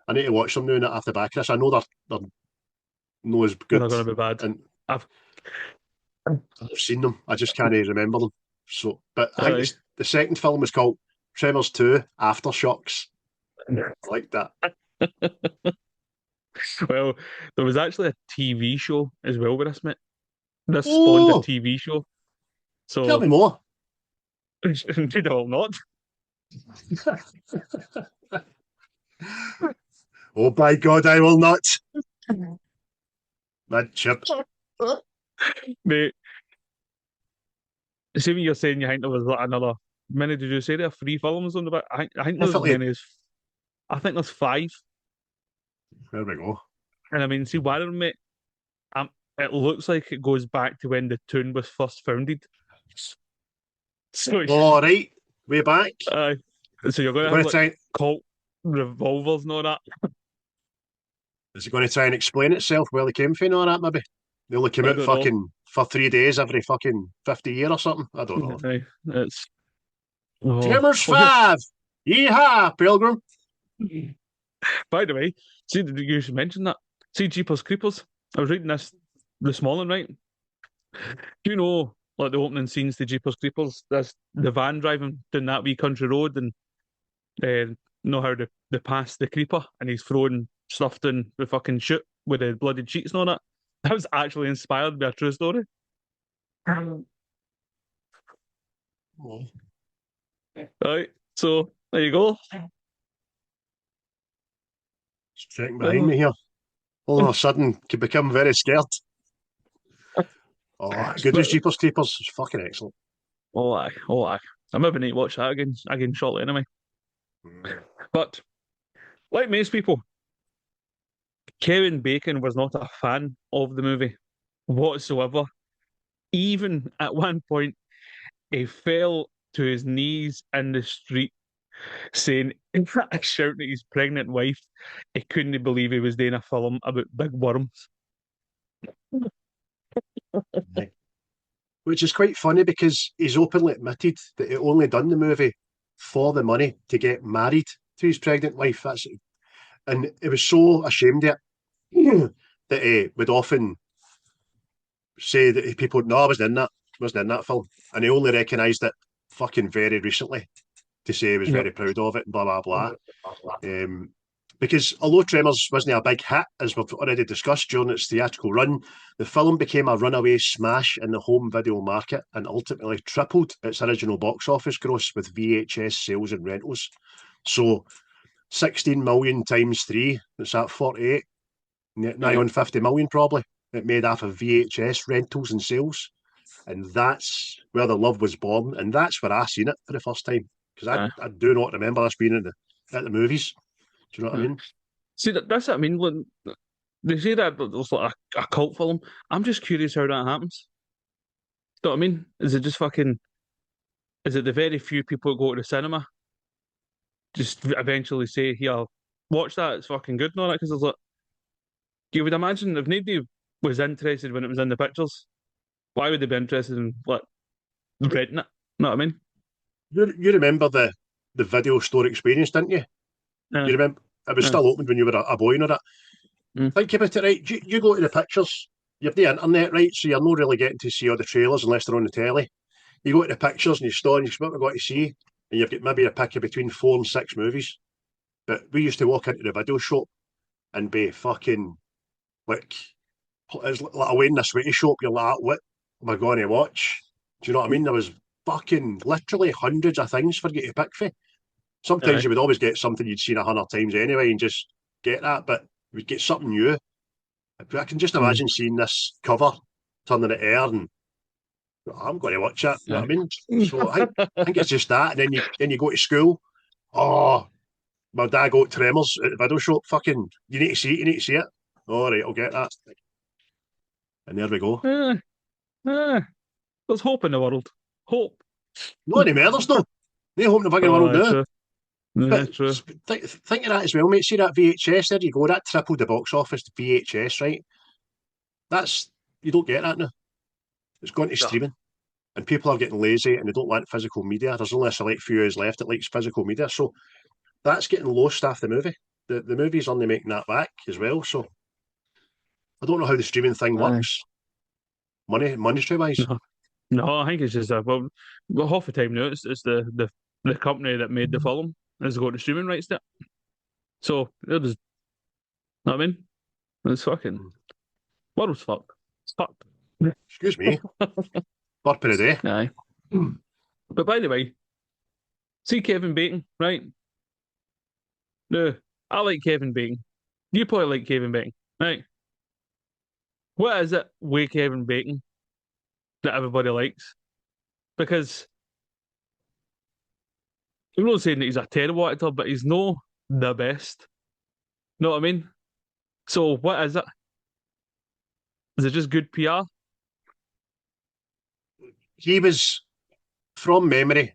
I need to watch them now after back this. I know they're not as They're good, not going to be bad. and I've, I've seen them. I just can't remember them. So, but I think Aye. the second film is called Tremors 2: Aftershocks. I like that. Well, there was actually a TV show as well with this, mate. This spawned a Oh, TV show. tell So, me more. indeed, I will not. Oh, by God, I will not. Mad chip. Mate, see when you're saying you think there was like another, many did you say there? 3 films on the back? I think there's as Definitely. many as, I think there's 5. There we go. And I mean, see, one of them, mate, it looks like it goes back to when the tune was first founded. So, All right, way back. so you're going to Going have to like try. cult revolvers and all that. Is it going to try and explain itself where they came from? Or that maybe they only came I out don't know. fucking for 3 days every fucking 50 year or something. I don't know. It's oh. Tremors 5. Yeehaw, Pilgrim. By the way, see, you should mention that. See, Jeepers Creepers. I was reading this morning, right? Do you know, like the opening scenes to Jeepers Creepers? That's the van driving down that wee country road, and know how they pass the creeper, and he's throwing stuff down the fucking chute with the bloody cheats and all that. That was actually inspired by a true story. Right, so there you go. Just checking behind me here. All of a sudden, could become very scared. Oh, good as Jeepers Creepers. It's fucking excellent. Oh, aye. I'm maybe need to watch that again shortly anyway. But like most people, Kevin Bacon was not a fan of the movie whatsoever. Even at one point, he fell to his knees in the street, saying, shouting at his pregnant wife, he couldn't believe he was doing a film about big worms. Which is quite funny because he's openly admitted that he only done the movie for the money to get married to his pregnant wife. And he was so ashamed of it that he would often say that people, no, I wasn't in that film. And he only recognised it fucking very recently to say he was very proud of it and blah, blah, blah. Because although Tremors wasn't a big hit, as we've already discussed during its theatrical run, the film became a runaway smash in the home video market and ultimately tripled its original box office gross with VHS sales and rentals. So 16 million times 3, that's at 48, nigh on 50 million probably. It made off of VHS rentals and sales. And that's where the love was born. And that's where I seen it for the first time. Because I do not remember this being at the movies. Do you know what I mean? See, that's what I mean. When they say that it's like a cult film. I'm just curious how that happens. know what I mean? Is it just fucking? Is it the very few people that go to the cinema just eventually say, "Here, watch that. It's fucking good," and all that? Because it's like you would imagine if nobody was interested when it was in the pictures, why would they be interested in like renting it? Know what I mean? You remember the video store experience, didn't you? Yeah, You remember it was yeah. still open when you were a boy and all that. Mm. Think about it, right? You go to the pictures, you have the internet, right? So you're not really getting to see all the trailers unless they're on the telly. You go to the pictures and you store and you what we've got to see, and you've got maybe a pick of between 4 and 6 movies. But we used to walk into the video shop and be fucking like, it's like away in the sweaty shop, you're like, what am I going to watch? Do you know what I mean? There was fucking literally hundreds of things for you to pick for. Sometimes Aye. you would always get something you'd seen 100 times anyway and just get that, but you would get something new. I can just Mm. imagine seeing this cover turning it air and I'm going to watch it. You know what I mean? So I think it's just that, and then you go to school. Oh, my dad got Tremors at the video shop. Fucking, you need to see it. You need to see it. All right, I'll get that. And there we go. Eh, eh. There's hope in the world. Hope. No any murders, no. No hope in the fucking Oh, world aye, now. true. Yeah, But true. think of that as well, mate. See that VHS? There you go. That tripled the box office VHS, right? That's you don't get that now. It's gone to No. streaming. And people are getting lazy and they don't want physical media. There's only a select few years left that likes physical media. So that's getting lost after the movie. The movie's only making that back as well. So I don't know how the streaming thing Aye. works, monetary wise. No. No, I think it's just well, half the time now it's the company that made the film has got the streaming rights to it. So it is, know what I mean? It's fucking world's fucked. It's fucked. Excuse me, burp of the day. Aye. But by the way, see Kevin Bacon, right? No, I like Kevin Bacon. You probably like Kevin Bacon, right? What is it with Kevin Bacon that everybody likes? Because I'm not saying that he's a terrible actor, but he's no the best. Know what I mean? So what is it? Is it just good PR? He was from memory.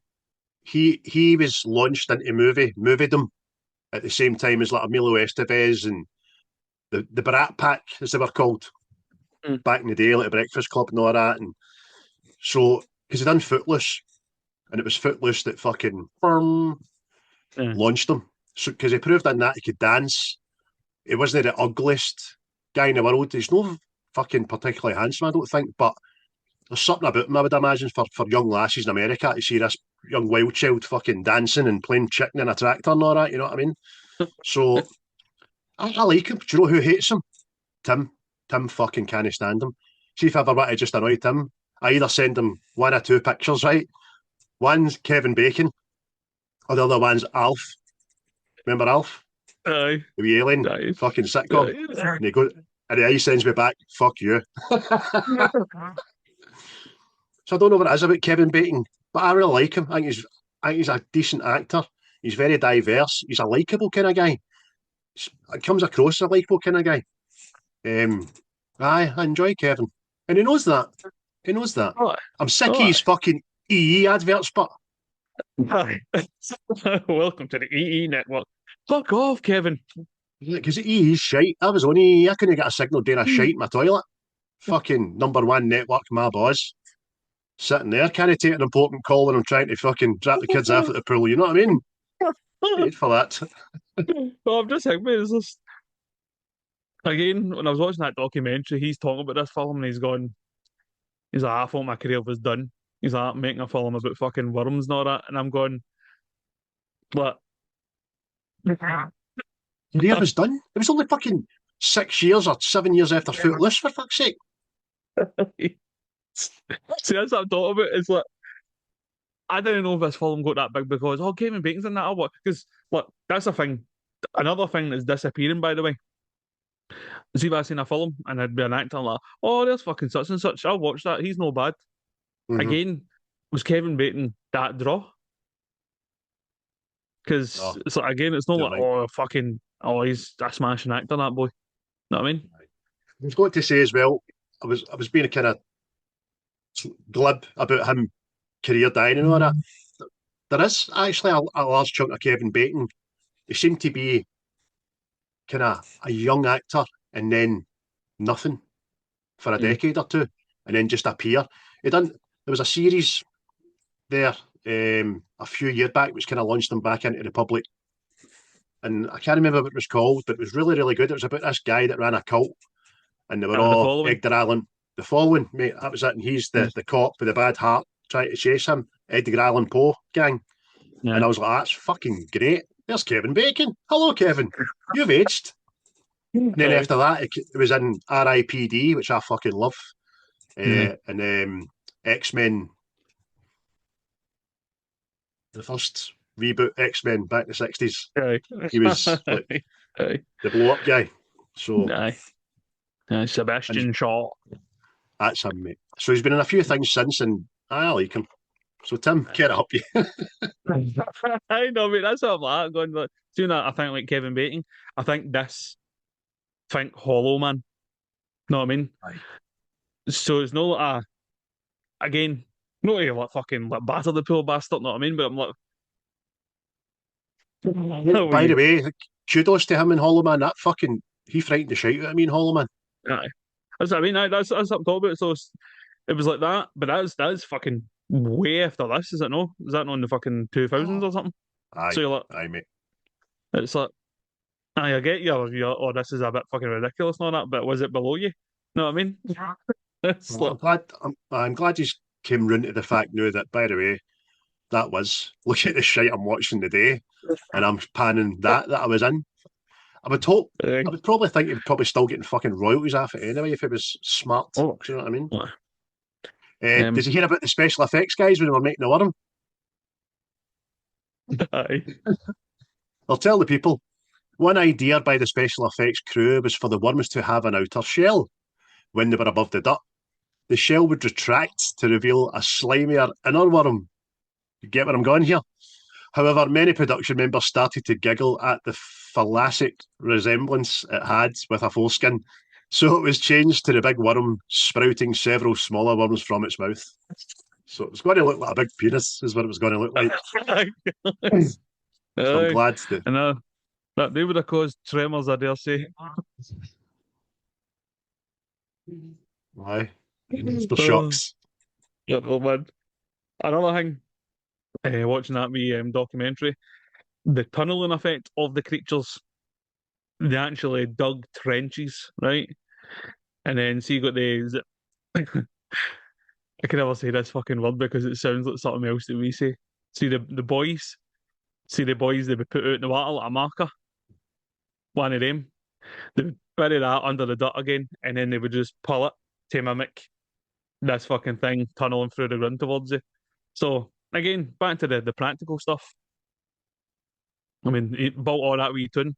He was launched into moviedom at the same time as like Emilio Estevez and the Brat Pack, as they were called back in the day, like the Breakfast Club and all that. And so, because he done Footloose, and it was Footloose that fucking Yeah. launched him. So, because he proved in that he could dance. He wasn't the ugliest guy in the world. He's no fucking particularly handsome, I don't think, but there's something about him, I would imagine, for young lasses in America to see this young wild child fucking dancing and playing chicken in a tractor and all that, you know what I mean? So, I like him. Do you know who hates him? Tim. Tim fucking can't stand him. See if I ever want to just annoy Tim, I either send him one or two pictures, right? One's Kevin Bacon, or the other one's Alf. Remember Alf? Aye. The alien Aye. fucking sitcom. Aye. And he sends me back, fuck you. So I don't know what it is about Kevin Bacon, but I really like him. I think he's a decent actor. He's very diverse. He's a likable kind of guy. It comes across as a likable kind of guy. I enjoy Kevin, and he knows that. He knows that. Oh, I'm sick of oh, his fucking EE adverts, but aye. Welcome to the EE network. Fuck off, Kevin. because EE's shite. I was on EE. I couldn't get a signal doing a shite in my toilet. Fucking number one network, my boss. Sitting there, can I take an important call when I'm trying to fucking drop the kids off at the pool? You know what I mean? Paid for that. Well, I'm just thinking, it's just again when I was watching that documentary, he's talking about this film and he's like, I thought my career was done. He's like making a film about fucking worms and all that, and I'm going, what? Career was done. It was only fucking 6 years or 7 years after Footloose, for fuck's sake. See, that's what I'm talking about. It's like I didn't know if this film got that big because Kevin Bacon's in that or what? Because look, that's a thing. Another thing that's disappearing, by the way. See if I seen a film and I'd be an actor like, oh, there's fucking such and such. I'll watch that. He's no bad. Mm-hmm. Again, was Kevin Bacon that draw? Because No, it's like, again, it's not you're like right. he's a smashing actor, that boy. Know what I mean? I've got to say as well, I was being a kind of glib about him career dying and all that. There is actually a large chunk of Kevin Bacon. He seemed to be kind of a young actor and then nothing for a decade or two, and then just appear. There was a series there a few years back which kind of launched him back into the public, and I can't remember what it was called, but it was really, really good. It was about this guy that ran a cult, and they were all Edgar Allan. The Following, mate, that was it. And he's the cop with the bad heart trying to chase him, Edgar Allan Poe gang. Yeah. And I was like, that's fucking great. There's Kevin Bacon. Hello, Kevin. You've aged. And then after that, it was in R.I.P.D., which I fucking love. And X-Men, the first reboot X-Men back in the 60s. He was like, the blow-up guy. So, Sebastian Shaw. That's him, mate. So he's been in a few things since, and I like him. So Tim, care to help you? I know, mate. That's what I'm like. Going, like, doing that, I think like Kevin Bacon. I think Hollow Man. Know what I mean? Aye. So it's not again, not to like fucking like batter the poor bastard. Know what I mean? But I'm like, by the way, kudos to him in Hollow Man. That fucking he frightened the shit out of me in Hollow Man. Aye. That's what I mean. That's what I'm talking about. So it was like that, but that's fucking way after this, is it no? Is that not in the fucking 2000s or something? Aye, so you're like, aye, mate. It's like, I get you. This is a bit fucking ridiculous and all that, but was it below you? Know what I mean? I'm glad you came round to the fact now that, by the way, that was, look at the shite I'm watching today, and I'm panning that I was in. I would probably think he'd probably still getting fucking royalties off it anyway if it was smart. Do you know what I mean? Did you hear about the special effects guys when they were making the worm? Aye. I'll tell the people. One idea by the special effects crew was for the worms to have an outer shell when they were above the dirt. The shell would retract to reveal a slimier inner worm. You get where I'm going here? However, many production members started to giggle at the phallic resemblance it had with a foreskin, so it was changed to the big worm sprouting several smaller worms from its mouth. So it was going to look like a big penis, is what it was going to look like. So I'm glad that... I know. That they would have caused tremors, I dare say. Aye. For shocks. Yeah, well, man. Another thing, watching that wee documentary, the tunneling effect of the creatures, they actually dug trenches, right? And then see, you got the... I can never say this fucking word because it sounds like something else that we say. See the boys, they would put out in the water like a marker. One of them. They would bury that under the dirt again, and then they would just pull it to mimic this fucking thing tunneling through the ground towards you. So again, back to the practical stuff. I mean, he bought all that wee tune.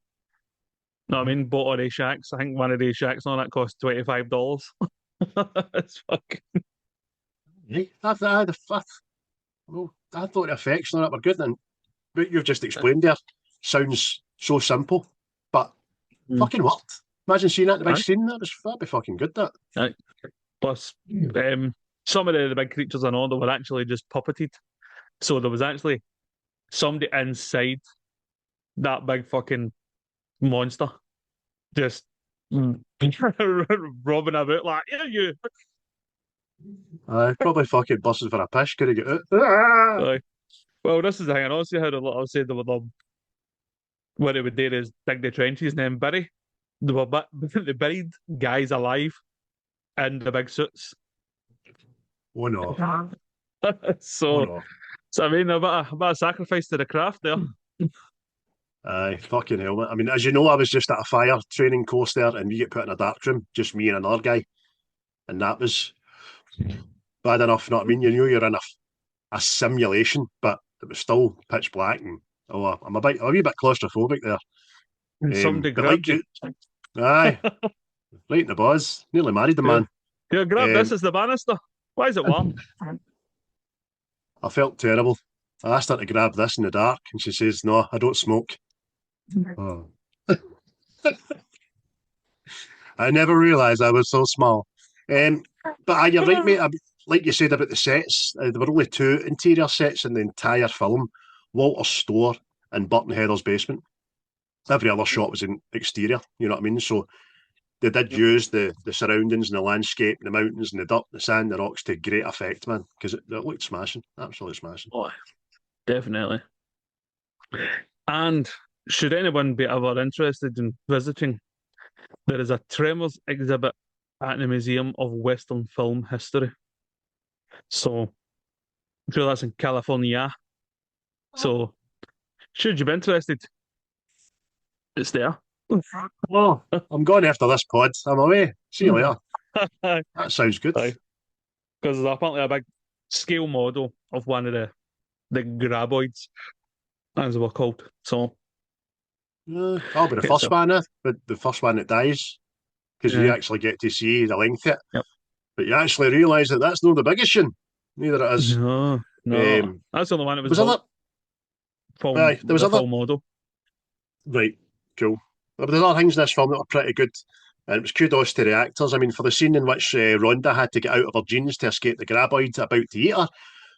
No, I mean, bought all these shacks. I think one of these shacks on that cost $25. It's fucking. I thought the effects on it were good, and what you've just explained there sounds so simple, but fucking worked. Imagine seeing that in the big screen. That'd be fucking good. That. Right. Plus, some of the big creatures I know, they were actually just puppeted. So there was actually somebody inside that big fucking monster, just robbing about like, yeah, you. Probably fucking busting for a piss. Could he get out? Well, this is the thing. I don't see how I said what they would do is dig the trenches and then bury. They buried guys alive in the big suits. Oh no! So I mean, a bit of sacrifice to the craft there. Aye, fucking hell, man. I mean, as you know, I was just at a fire training course there, and we get put in a dark room, just me and another guy, and that was bad enough. You know what I mean? You knew you're in a simulation, but it was still pitch black, and I'm a wee bit claustrophobic there. Somebody grabbed you. Aye, right in the buzz. Nearly married the man. Here, grab this as the banister. Why is it warm? I felt terrible. I asked her to grab this in the dark, and she says, "No, I don't smoke." Oh. I never realised I was so small. But you're right, mate. like you said about the sets, there were only 2 interior sets in the entire film: Walter's store and Burton Heather's basement. Every other shot was in exterior. You know what I mean? So they did use the surroundings and the landscape, and the mountains and the dirt, the sand, the rocks to great effect, man. Because it looked smashing, absolutely smashing. Oh, definitely. And should anyone be ever interested in visiting, there is a Tremors exhibit at the Museum of Western Film History. So I'm sure that's in California. So should you be interested, it's there. Well, I'm going after this pod. I'm away. See you later. Aye. That sounds good. Because there's apparently a big scale model of one of the graboids, as they were called. So I'll be the first one, but the first one that dies, because you actually get to see the length of it. Yep. But you actually realise that that's not the biggest one. Neither it is. No, that's the only one that was other. There was other full model. Right, cool. But there's other things in this film that were pretty good, and it was kudos to the actors. I mean, for the scene in which Rhonda had to get out of her jeans to escape the graboid about to eat her,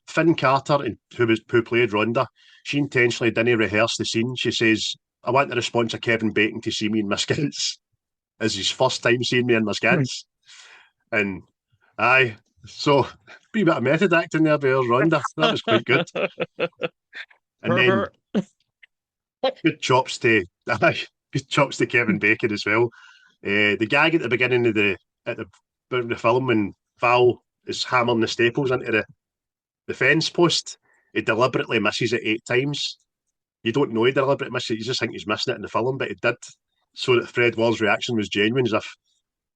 Finn Carter, who played Rhonda, she intentionally didn't rehearse the scene. She says, "I want the response of Kevin Bacon to see me in my skins." As his first time seeing me in my skins. And aye, so be a bit of method acting there by Rhonda. That was quite good. And then good chops to Kevin Bacon as well. The gag at the beginning of the film when Val is hammering the staples into the fence post, he deliberately misses it 8 times. You don't know he deliberately misses it, you just think he's missing it in the film, but he did. So that Fred Ward's reaction was genuine, as if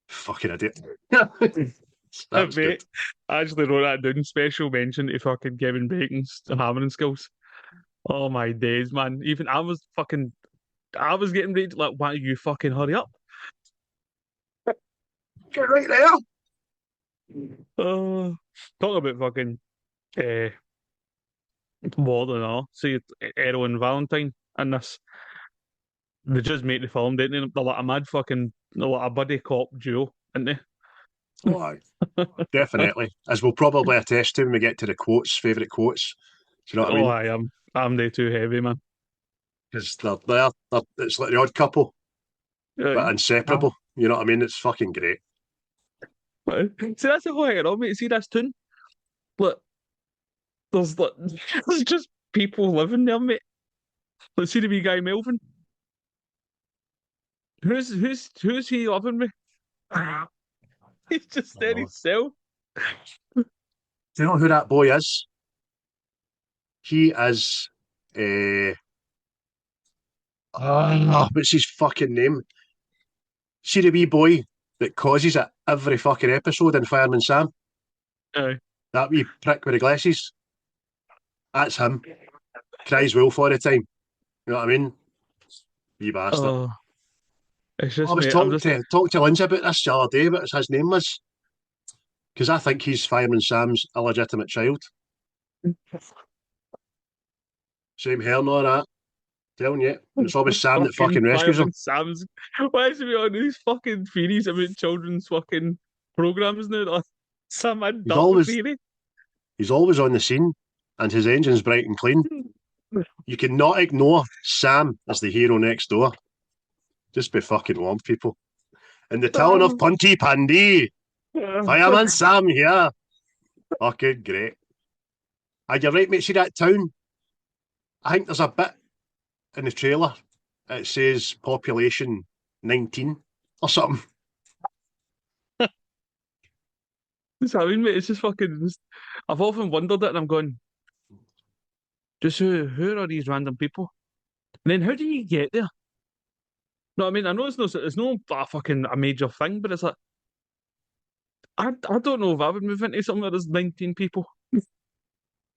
fucking idiot. Mate, I actually wrote that down. Special mention to fucking Kevin Bacon's hammering skills. Oh my days, man. Even I was getting ready to like, why don't you fucking hurry up? Get right there. Talking about fucking more than all. See Earl and Valentine and this. They just made the film, didn't they? They're like a mad fucking, they're like a buddy cop duo, aren't they? Oh, definitely. As we'll probably attest to when we get to the quotes, favourite quotes. Do you know what I mean? I'm day too heavy, man. Because it's like the odd couple, but inseparable. You know what I mean? It's fucking great. See, that's the whole thing, mate. See this tune? Look, there's just people living there, mate. Let's see the wee guy Melvin. Who's he living with? He's just there himself. Do you know who that boy is? He is what's his fucking name? See the wee boy that causes it every fucking episode in Fireman Sam? Aye. That wee prick with the glasses? That's him. Cries wolf all the time. You know what I mean? Wee bastard. It's just, I was talking to Lindsay about this the other day, what his name was. Because I think he's Fireman Sam's illegitimate child. Same hair and all that. Telling you. And it's always Sam that fucking rescues him. Sam's. Why is he on these fucking theories about children's fucking programs now? Like, some adult theory. He's always on the scene, and his engine's bright and clean. You cannot ignore Sam as the hero next door. Just be fucking warm, people. In the town of Pontypandy, Fireman Sam here. Fucking great. And you're right, mate. See that town? I think there's a bit in the trailer. It says population 19 or something. That's what I mean, mate. It's just fucking. I've often wondered it, and I'm going, just who are these random people? And then how do you get there? No, I mean, I know it's no a major thing, but it's like, I don't know if I would move into somewhere there's 19 people. You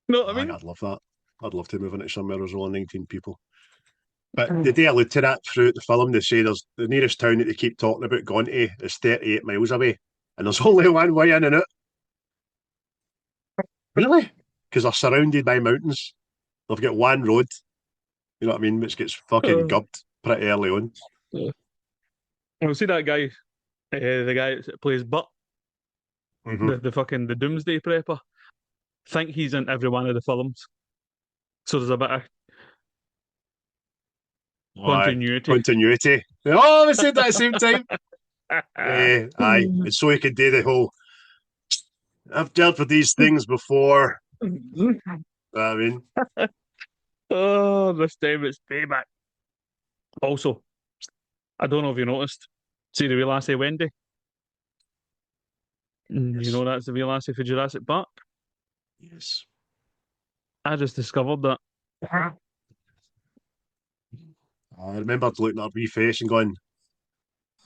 know what I mean? I'd love that. I'd love to move into somewhere there's only 19 people. But they do allude to that throughout the film. They say there's the nearest town that they keep talking about going to is 38 miles away, and there's only one way in and out. Really? Because they're surrounded by mountains. They've got one road. You know what I mean? Which gets fucking gubbed pretty early on. We'll see that guy, the guy that plays Butt. Mhm. the fucking the Doomsday Prepper. I think he's in every one of the films. So there's a bit of Aye. continuity. Continuity. Oh, we said that at the same time. Aye. And so he could do the whole, I've dealt with these things before. I mean, Oh, this time it's payback. Also, I don't know if you noticed. See the wee lassie Wendy? You know that's the wee lassie for Jurassic Park? yes. I just discovered that. I remember looking at her wee face and going,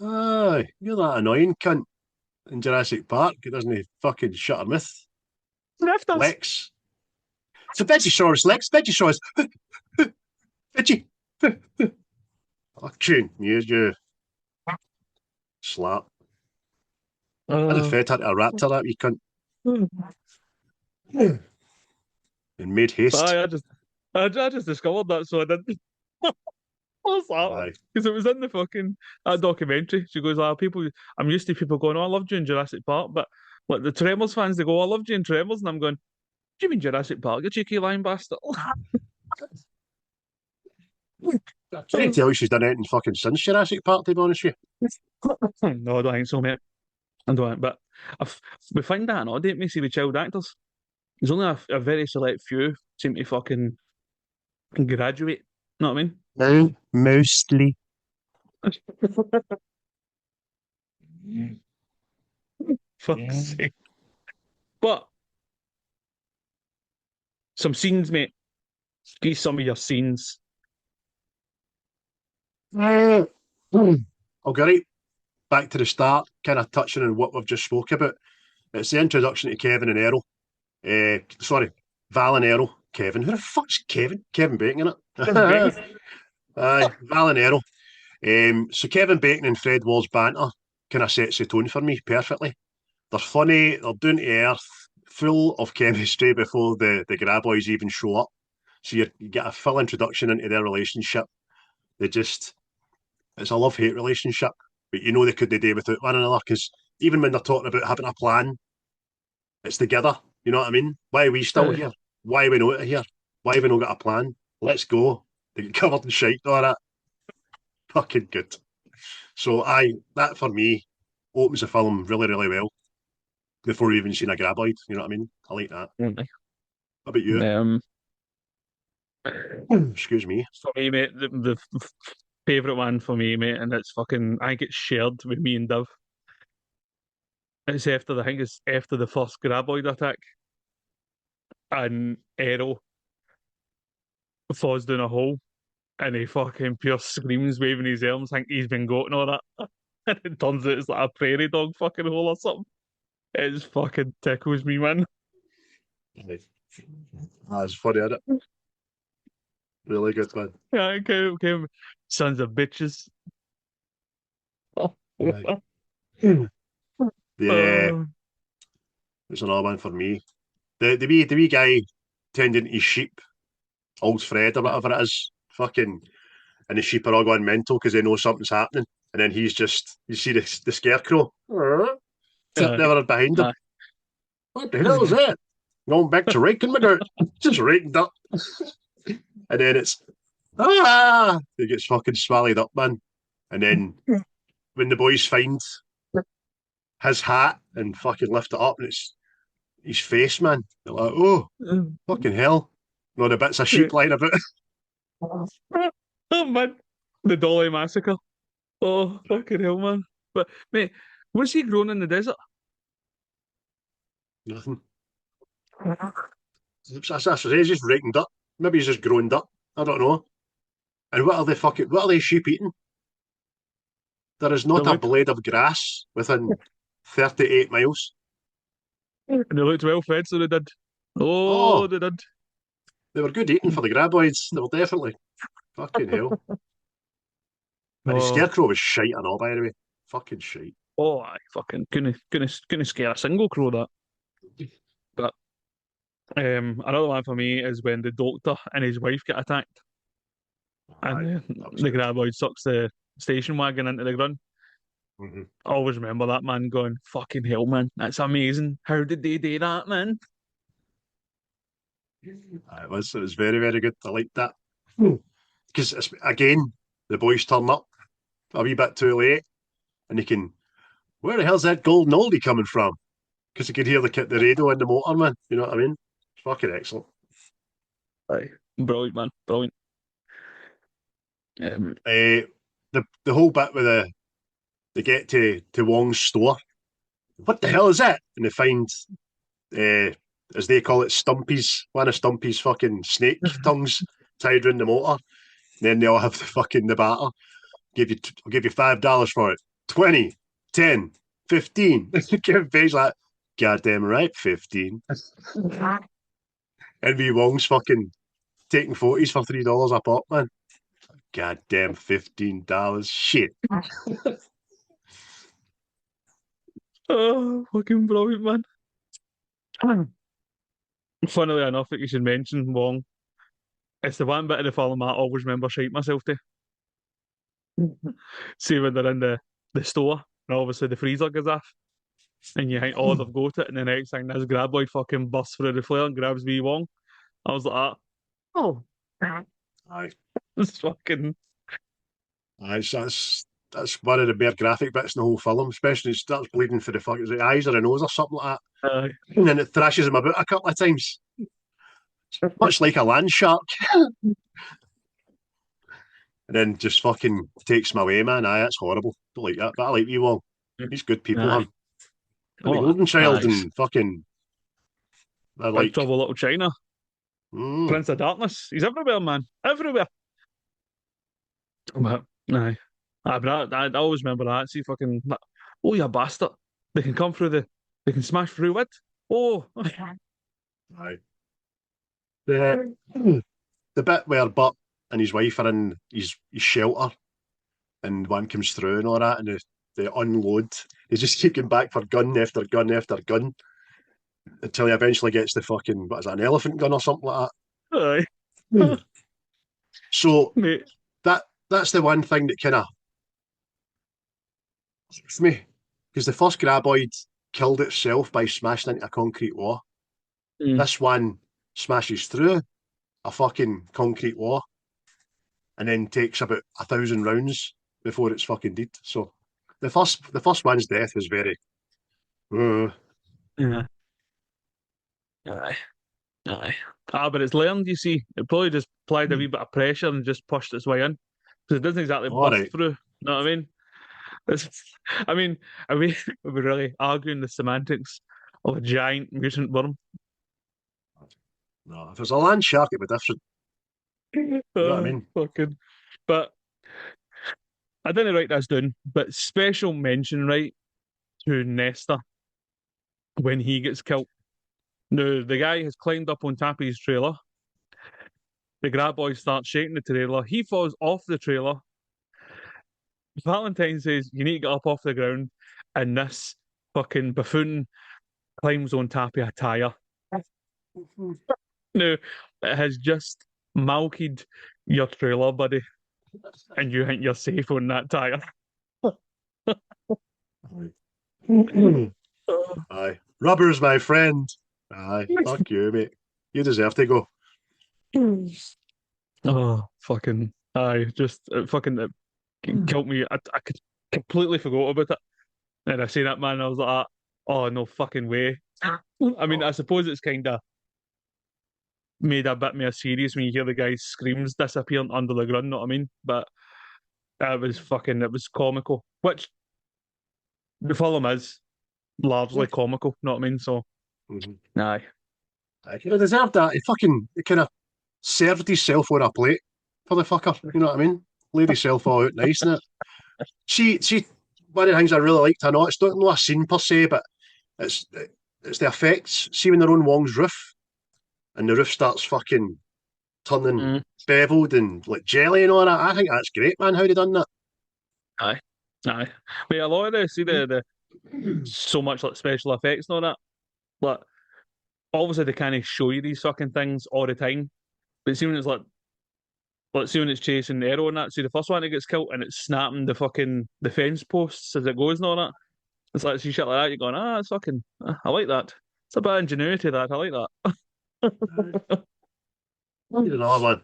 aye, you're that annoying cunt in Jurassic Park. It doesn't fucking shut her mouth. Left us. Lex. It's a Vegisaurus, Lex. Vegisaurus. Veggie. Oh, tune. You slap. I'd have fed her to a raptor, that wee cunt. And made haste. I just discovered that, so I didn't. What's that? Aye. Because it was in the fucking that documentary. She goes, people, I'm used to people going, oh, I loved you in Jurassic Park, but like the Tremors fans, they go, I loved you in Tremors, and I'm going, do you mean Jurassic Park, you cheeky lying bastard? I can't tell you she's done anything fucking since Jurassic Park, to be honest with you. No, I don't think so, mate. I don't, but we find that an odd, don't we, see with child actors. There's only a very select few seem to fucking graduate. Know what I mean? No, mostly. Fuck's sake. But some scenes, mate. Give some of your scenes. I'll get right back to the start, kind of touching on what we've just spoke about. It's the introduction to Kevin and Earl. Sorry, Val and Earl. Kevin. Who the fuck's Kevin? Kevin Bacon, innit? Aye, Val and Earl. So Kevin Bacon and Fred Ward's banter kind of sets the tone for me perfectly. They're funny, they're down to earth, full of chemistry before the Graboids even show up. So you get a full introduction into their relationship. It's a love-hate relationship, but you know they couldn't do without one another, because even when they're talking about having a plan, it's together. You know what I mean? Why are we still here? Why are we not here? Why have we not got a plan? Let's go. They get covered in shite, all that. Fucking good. So that for me opens the film really, really well before we've even seen a graboid. You know what I mean? I like that. How about you? Excuse me. For me, mate, the favourite one for me, mate, and it's fucking, I think it's shared with me and Div. It's I think it's after the first graboid attack, and Errol falls down a hole, and he fucking pure screams, waving his arms, think he's been got and all that. And it turns out it's like a prairie dog fucking hole or something. It just fucking tickles me, man. That's funny, isn't it? Really good, man. Yeah, okay. Sons of bitches. Yeah, it's another one for me. The wee guy tending to his sheep, old Fred or whatever it is, fucking, and the sheep are all going mental because they know something's happening, and then he's just, you see the scarecrow sitting there behind him. What the hell is that? Going back to raking my dirt, just raking dirt, and then it's he gets fucking swallowed up, man, and then when the boys find his hat and fucking lift it up, and it's his face, man. They're like, oh, fucking hell. No, the bits of sheep lying about. Oh, man. The Dolly Massacre. Oh, fucking hell, man. But, mate, was he grown in the desert? Nothing. He's just raking dirt. Maybe he's just growing dirt. I don't know. And what are they sheep eating? There is not a blade of grass within 38 miles. And they looked well fed, so they did. Oh, they did. They were good eating for the graboids. They were definitely. Fucking hell. And the scarecrow was shite and all, by the way. Fucking shite. Oh, I fucking couldn't scare a single crow that. But another one for me is when the doctor and his wife get attacked. And the graboid sucks the station wagon into the ground. Mm-hmm. I always remember that man going, fucking hell, man, that's amazing. How did they do that, man? It was very, very good. I liked that. Because, again, the boys turn up a wee bit too late, and you can, where the hell's that golden oldie coming from? Because you could hear the radio in the motor, man. You know what I mean? It's fucking excellent. Aye. Brilliant, man. Brilliant. The whole bit with they get to Wong's store. What the hell is that? And they find, as they call it, one of Stumpy's fucking snake tongues tied around the motor. And then they all have the batter. I'll give you $5 for it. 20, 10, 15. Give Beige like, goddamn right, 15. And me Wong's fucking taking 40s for $3 a pop, man. Goddamn $15. Shit. Oh, fucking brilliant, man. Funnily enough, that you should mention Wong. It's the one bit of the film I always remember shite myself to. See when they're in the store, and obviously the freezer goes off, and you think, oh, they've got it, and the next thing, this graboid fucking busts through the flare and grabs wee Wong. I was like, oh, Aye. it's fucking. Aye, so that's one of the bare graphic bits in the whole film, especially it starts bleeding for the fucking eyes or the nose or something like that. And then it thrashes him about a couple of times. Much like a land shark. And then just fucking takes him away, man. Aye, that's horrible. Don't like that. But I like you, Wong. He's good people, Aye. him. And the Golden Child nice. and fucking. I Big like. Trouble Little China. Prince of Darkness. He's everywhere, man. Everywhere. But, aye. But I always remember that. See, fucking. Oh, you bastard. They can come through They can smash through Whit. Oh. Aye. The bit where Bert and his wife are in his shelter and one comes through and all that and they unload. They just keep going back for gun after gun after gun until he eventually gets the fucking, what is that, an elephant gun or something like Aye. that. So Mate. that's the one thing that kind of for me, because the first graboid killed itself by smashing into a concrete wall. This one smashes through a fucking concrete wall and then takes about 1,000 rounds before it's fucking dead. So the first one's death was very Yeah. Aye. Aye. But it's learned, you see. It probably just applied a wee bit of pressure and just pushed its way in. Because it doesn't exactly bust right. through. You know what I mean? I mean, are we really arguing the semantics of a giant mutant worm? No, if it was a land shark, it'd be different. You know what I mean? Fucking. But I didn't write this down, but special mention, right, to Nesta when he gets killed. Now, the guy has climbed up on top of his trailer. The graboid starts shaking the trailer. He falls off the trailer. Valentine says, you need to get up off the ground. And this fucking buffoon climbs on top of a tyre. No, it has just malkied your trailer, buddy. And you think you're safe on that tyre. Aye. Rubber's my friend. Aye. Fuck you, mate. You deserve to go. Oh, fucking. Aye, just it killed me. I completely forgot about it. And I seen that man, I was like, oh, no fucking way. I mean, I suppose it's kind of made a bit more serious when you hear the guy's screams disappearing under the ground, know what I mean? But it was comical. Which the film is largely comical, know what I mean? So, aye. He could have deserved that. He kind of served himself on a plate for the fucker. You know what I mean? Laid himself all out nice in it. She, one of the things I really liked, I know it's not a scene per se, but it's the effects. See when they're on Wong's roof and the roof starts fucking turning beveled and like jelly and all that. I think that's great, man, how they done that. Aye. But a lot of the so much like special effects and all that. Like obviously they can't show you these fucking things all the time. But see when it's like let's see when it's chasing Arrow and that. See the first one that gets killed and it's snapping the fucking the fence posts as it goes and all that. It's like see shit like that. You're going, it's fucking. I like that. It's a bit of ingenuity that I like that. Here's another one.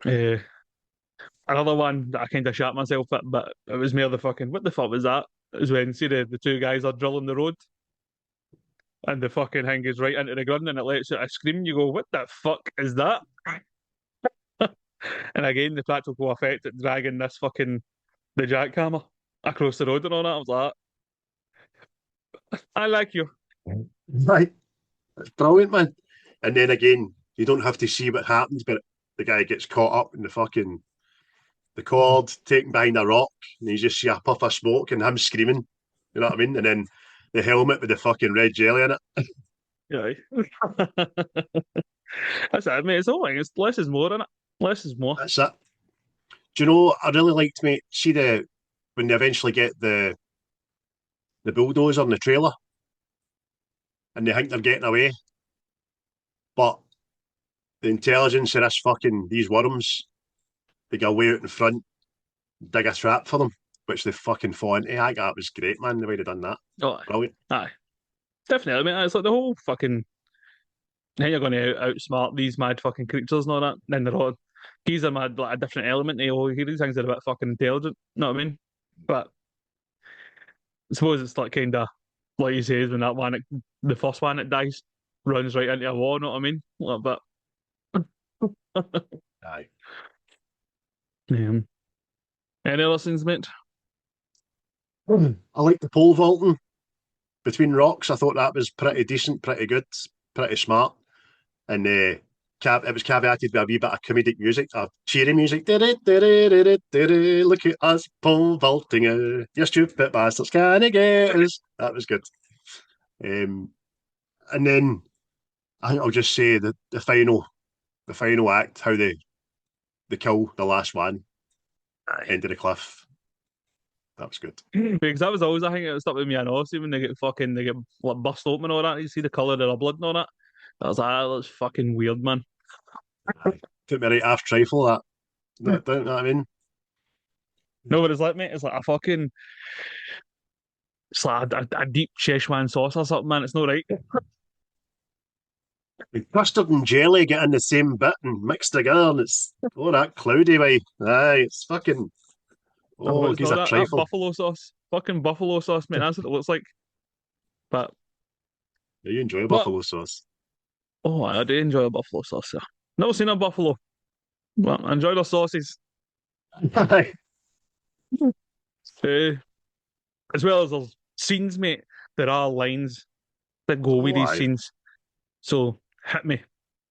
Uh, Another one that I kind of shat myself at, but it was more the fucking what the fuck was that? It was when see the two guys are drilling the road and the fucking thing goes right into the ground and it lets out a scream. And you go, what the fuck is that? And again, the practical effect at dragging this fucking the jackhammer across the road and all that. I was like, I like you. Right. It's brilliant, man. And then again, you don't have to see what happens, but the guy gets caught up in the cord taken behind a rock, and you just see a puff of smoke and him screaming. You know what I mean? And then the helmet with the fucking red jelly in it. Yeah. That's it, mate. It's all like it's less is more in it. Less is more. That's it. Do you know? I really liked, mate. See when they eventually get the bulldozer and the trailer, and they think they're getting away, but the intelligence of these worms, they go way out in front, dig a trap for them, which they fucking fall into. I thought it was great, man. The way they done that, Oh, brilliant. aye. Definitely. I mean, it's like the whole fucking. Now you're going to outsmart these mad fucking creatures and all that. Then they're all. He's a mad, like a different element. These things are a bit fucking intelligent. You know what I mean? But I suppose it's like kind of like you say, when that one, the first one that dies, runs right into a wall. You know what I mean? A little bit. Aye. Yeah. Any other things, mate? I like the pole vaulting between rocks. I thought that was pretty decent, pretty good, pretty smart. And it was caveated with a wee bit of comedic music, cheery music. Look at us pole vaulting, you stupid bastards, can you get us? That was good. And then I think I'll just say the final act, how they kill the last one, end of the cliff. That was good. Because that was always I think it was stuck with me and Aussie when they get like bust open and all that. You see the colour of their blood and all that. I was like, that's fucking weird, man. Took me right half trifle that. Don't know what I mean? No, but it's like, mate, it's like a fucking, it's like a deep Szechuan sauce or something, man. It's not right. Like custard and jelly get in the same bit and mixed together, and it's that cloudy way. Aye, it's fucking It's gives not a that trifle. buffalo sauce, fucking buffalo sauce, mate. That's what it looks like. But Yeah, you enjoy but buffalo sauce. oh, I do enjoy a buffalo sauce. Yeah. Never seen a buffalo, but I enjoy the sauces. Aye. Uh, as well as there's scenes, mate. There are lines that go with these Aye. scenes. So hit me,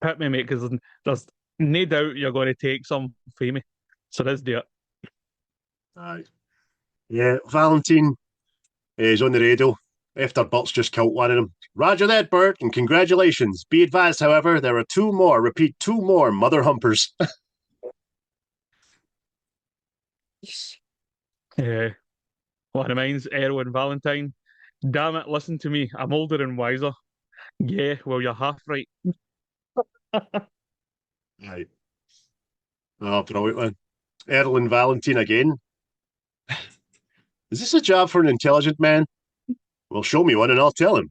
mate, because there's no doubt you're going to take some for me. So let's do it. Aye. Yeah, Valentine is on the radio after Bert's just killed one of them. Roger that, Bert, and congratulations. Be advised, however, there are two more, repeat, two more mother humpers. Yeah. Well, it reminds Errol and Valentine. Damn it, listen to me. I'm older and wiser. Yeah, well, you're half right. Aye. Oh, brilliant, man. Earl and Valentine again. Is this a job for an intelligent man? Well, show me one and I'll tell him.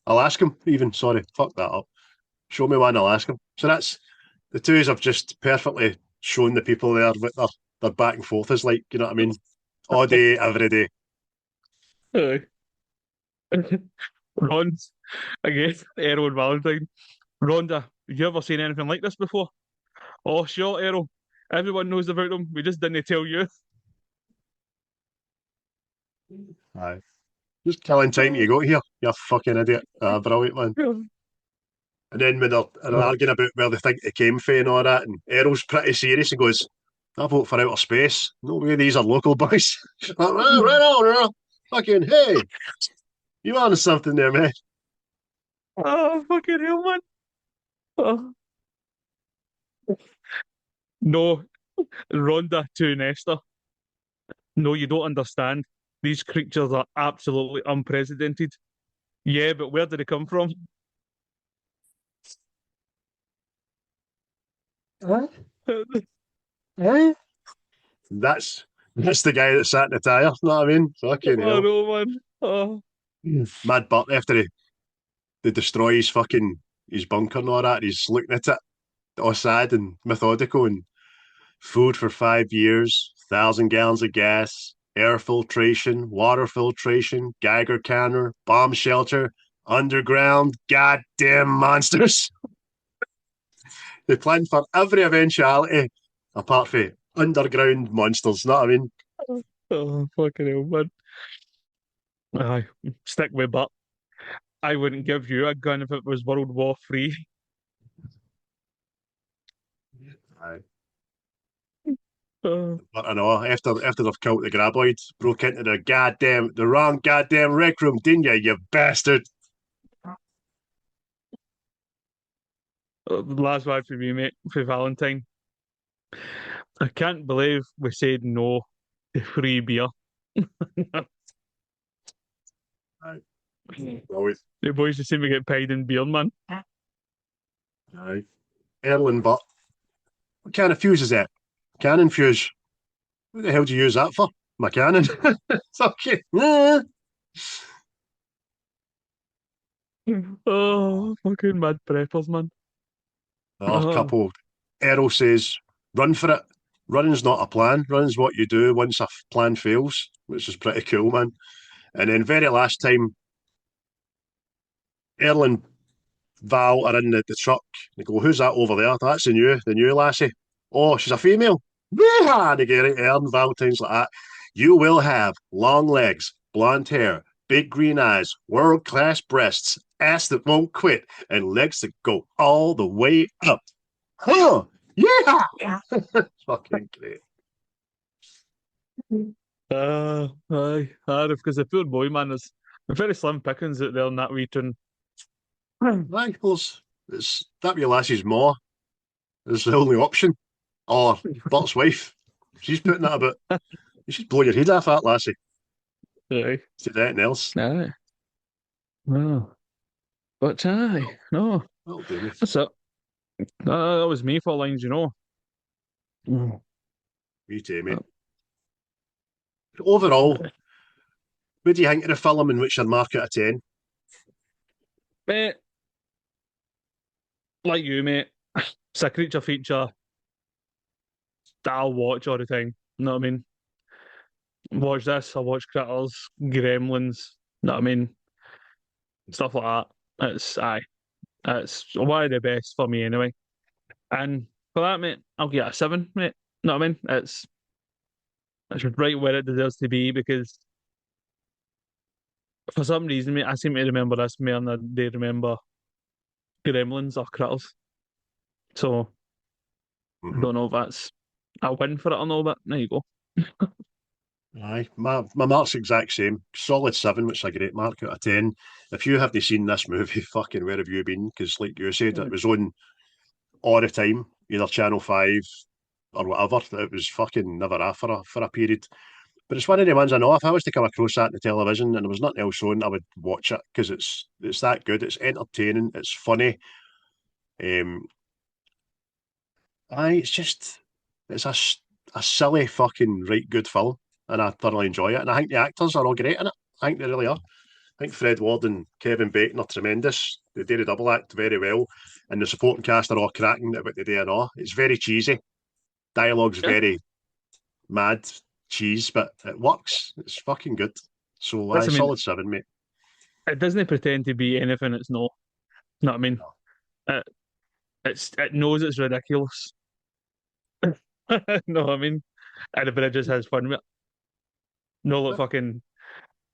I'll ask him, even. Sorry, fuck that up. Show me one, I'll ask him. So that's the two have just perfectly shown the people there what their back and forth is like, you know what I mean? All day, every day. Aye. Ron's, again, Errol and Valentine. Rhonda, you ever seen anything like this before? Oh, sure, Errol. Everyone knows about them. We just didn't tell you. Aye. Just killing time you got here, you fucking idiot. Brilliant, man. And then when they're arguing about where they think they came from and all that, and Errol's pretty serious and goes, I vote for outer space. No way, these are local boys. Like, oh, right on, Earl. Fucking, hey, you on something there, man. Oh, fucking hell, man. Oh. No, Rhonda to Nesta. No, you don't understand. These creatures are absolutely unprecedented. Yeah, but where did they come from? What? Eh? That's the guy that sat in the tyre, you know what I mean? Fucking Oh hell. no, man. Oh, Mad Butt after they destroy his bunker and all that, and he's looking at it, all sad and methodical, and food for 5 years, 1,000 gallons of gas, air filtration, water filtration, Geiger counter, bomb shelter, underground, goddamn monsters. They planned for every eventuality apart from underground monsters, know what I mean? oh, fucking hell, man. Aye, stick with butt. I wouldn't give you a gun if it was World War Three. Aye. Oh, But I know, after they've killed the graboid, broke into the wrong goddamn rec room, didn't you bastard? the last one for me, mate, for Valentine. I can't believe we said no to free beer. Aye. Always. The boys just seem to get paid in beer, man. Aye. Erlen butt. What kind of fuse is that? Cannon fuse. What the hell do you use that for? My cannon. It's okay. Nah. Oh, fucking mad preppers, man. Oh, Oh, couple. Errol says, run for it. Running's not a plan. Running's what you do once a plan fails, which is pretty cool, man. And then very last time, Errol and Val are in the truck. They go, who's that over there? That's the new lassie. Oh, she's a female. Yeah, they get it. Aaron Valentine's like that. You will have long legs, blonde hair, big green eyes, world class breasts, ass that won't quit, and legs that go all the way up. Huh? Yeah. Fucking great. aye, because the poor boy, man, is very slim pickings out there in that region. Right, well, it's that wee lassie's ma is the only option. Or Bert's wife. She's putting that about. You should blow your head off that lassie. Aye. To anything else. Aye. No. But aye, no. That'll do me. That's it. That was me for lines, you know. Me too, mate. Overall, what do you think of the film and what's your mark out of 10? Mate, like you, mate, it's a creature feature that I'll watch all the time. You know what I mean? Watch this, I'll watch Critters, Gremlins, you know what I mean? Stuff like that. It's one of the best for me anyway. And for that, mate, I'll get a 7, mate. You know what I mean? It's right where it deserves to be because for some reason, mate, I seem to remember this more than they remember Gremlins or Critters. So I don't know if that's a win for it or not, but there you go. Aye, my mark's the exact same. Solid 7, which is a great mark out of 10. If you haven't seen this movie, fucking where have you been? Because, like you said, it was on all the time, either Channel 5 or whatever. It was fucking never off for a period. But it's one of the ones I know if I was to come across that on the television and there was nothing else on, I would watch it because it's that good. It's entertaining. It's funny. Aye, it's a silly fucking right good film, and I thoroughly enjoy it. And I think the actors are all great in it. I think they really are. I think Fred Ward and Kevin Bacon are tremendous. They did a double act very well, and the supporting cast are all cracking at what they do and all. It's very cheesy. Dialogue's Yeah. very mad cheese, but it works. It's fucking good. So That's, I mean, solid 7, mate. it doesn't pretend to be anything it's not. You know what I mean? It, it knows it's ridiculous. No, I mean, and but it just has fun with it. No, like fucking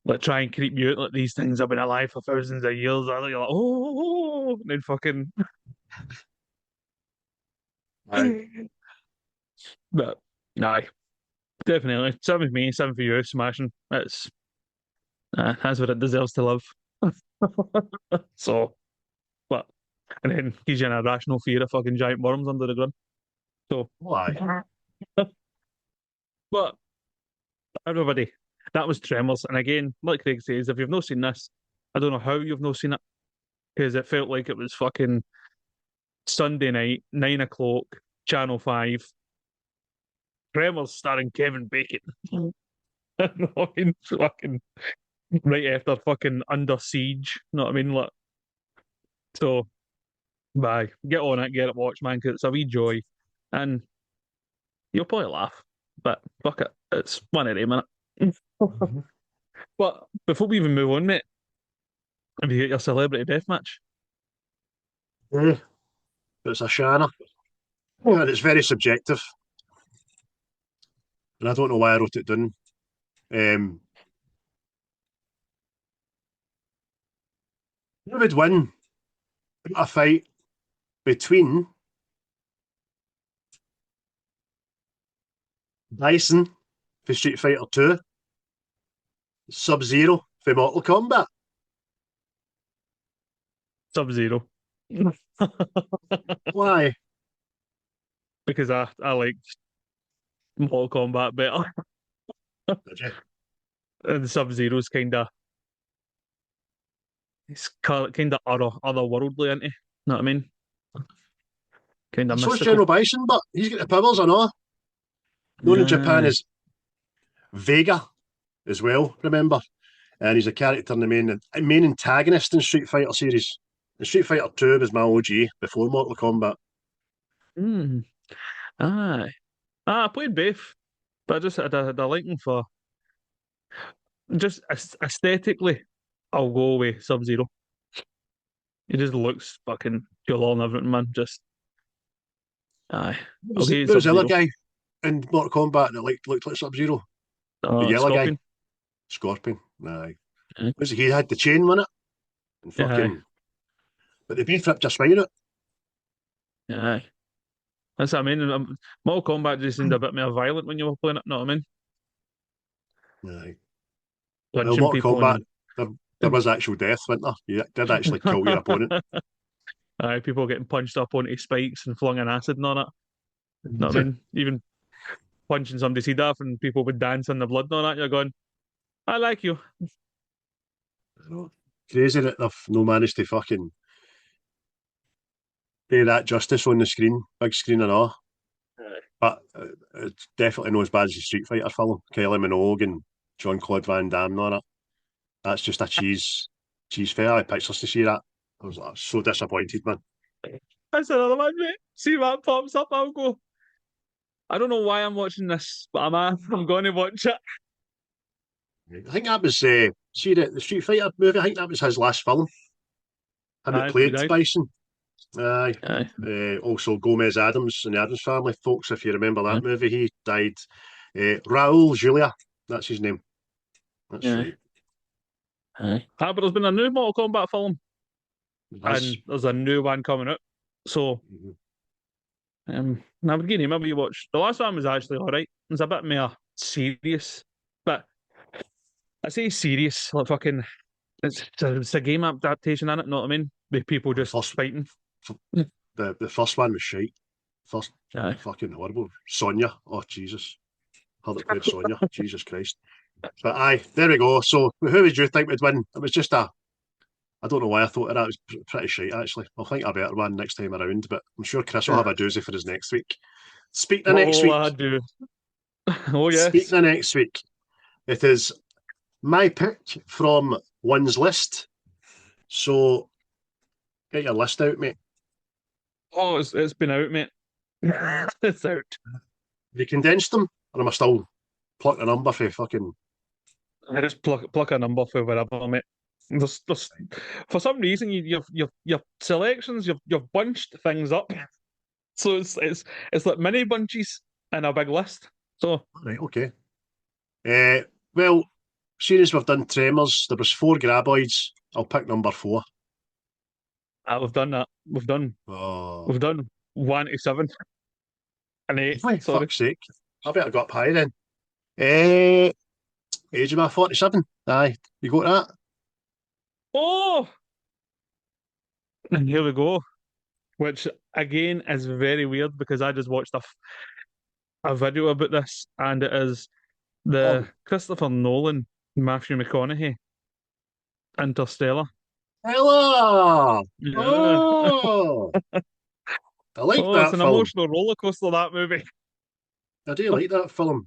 like try and creep you out like these things have been alive for thousands of years. You're like, oh, and then fucking. Aye. But aye, definitely 7 for me, 7 for you, smashing. That's what it deserves to live. So, but and then he's in a rational fear of fucking giant worms under the ground. So, Why? but everybody, that was Tremors. And again, like Craig says, if you've not seen this, I don't know how you've not seen it because it felt like it was fucking Sunday night, 9 o'clock Channel 5. Tremors starring Kevin Bacon. I mean, fucking right after fucking Under Siege. You know what I mean? Like, so, bye. Get on it, get it watched, man, because it's a wee joy. And you'll probably laugh. But fuck it. It's one of them, innit? But before we even move on, mate, have you got your celebrity death match? Yeah, it's a shanner. And it's very subjective. And I don't know why I wrote it down. Who would win a fight between Dyson for Street Fighter 2, Sub-Zero for Mortal Kombat? Sub-Zero. Why? Because I like Mortal Kombat better. Did you? And Sub-Zero's it's kind of otherworldly, isn't he? Know what I mean? Kind of So is mystical. General Bison, but he's got the powers or not? Known in Japan as Vega as well, remember? And he's a character in the main antagonist in Street Fighter series. And Street Fighter 2 was my OG before Mortal Kombat. Mm. Aye. I played both, but I just had a liking for just aesthetically. I'll go with Sub-Zero. He just looks fucking cool and everything, man. Just aye. Okay, There was the other Sub-Zero. guy in Mortal Kombat that looked like Sub-Zero. The yellow Scorpion. guy. Scorpion. Aye. Aye. Was it, he had the chain on it? And fucking. Aye. But they both ripped your spine out. Aye. That's what I mean. Mortal Kombat just seemed a bit more violent when you were playing it. Know what I mean? Aye. Well, Punching Mortal people Kombat, there was actual death, wasn't there? You did actually kill your opponent. Aye, people getting punched up onto spikes and flung an acid and all that. Know what I mean? Even punching somebody's head off and people would dance in the blood and all that. You're going, I like you. Crazy that they've no managed to fucking do that justice on the screen, big screen and all. But it's definitely not as bad as the Street Fighter film. Kylie Minogue and Jean-Claude Van Damme and all that. That's just a cheese fair. I had pictures to see that. I was like, so disappointed, man. That's another one, mate. See what pops up, I'll go. I don't know why I'm watching this, but I'm going to watch it. I think that was see the Street Fighter movie. I think that was his last film. Him that Aye, played he died. Bison. Aye. Aye. Also Gomez Adams and the Adams Family, folks. If you remember that Aye. movie, he died. Raul Julia, that's his name. That's Aye. right. Aye. But there's been a new Mortal Kombat film, That's, and there's a new one coming out. So, now again, maybe you watched the last one was actually all right. It's a bit more serious, but I say serious like fucking. It's a game adaptation in it. Know what I mean? With people just fighting. the first one was shite. First, Aye. fucking horrible. Sonia, oh Jesus, her that played Sonia, Jesus Christ. But aye, there we go. So who would you think would win? It was just I don't know why I thought of that. It was pretty shite actually. I'll think a better one next time around. But I'm sure Chris will have a doozy for his next week. Speak the next week. I do. Oh yes. Speak the next week. It is my pick from one's list. So get your list out, mate. Oh, it's been out, mate. It's out. Have you condensed them, or am I still pluck a number for fucking? I just pluck a number for whatever, mate. There's for some reason your selections you've bunched things up, so it's like mini bunches in a big list. So Right, okay. Well, series we've done Tremors. There was 4 graboids. I'll pick number 4. we've done that. We've done 1 to 7 and 8. Why, Sorry. fuck's sake. I better got up high then. Age of my 47. Aye, you got that? Oh, and here we go. Which again is very weird because I just watched a video about this, and it is the Christopher Nolan, Matthew McConaughey, Interstellar. Hello! Yeah. Oh! I like Oh, it's that an film. emotional roller coaster, that movie. I do like that film.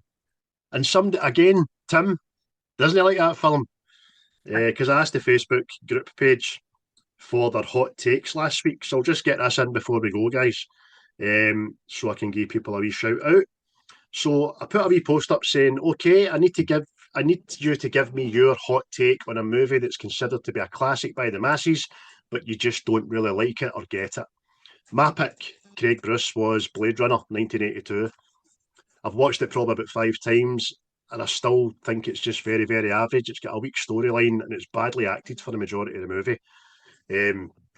And somebody, again, Tim, doesn't he like that film? Because I asked the Facebook group page for their hot takes last week. So I'll just get this in before we go, guys, so I can give people a wee shout out. So I put a wee post up saying, okay, I need you to give me your hot take on a movie that's considered to be a classic by the masses, but you just don't really like it or get it. My pick, Craig Bruce, was Blade Runner 1982. I've watched it probably about 5 times, and I still think it's just very, very average. It's got a weak storyline, and it's badly acted for the majority of the movie.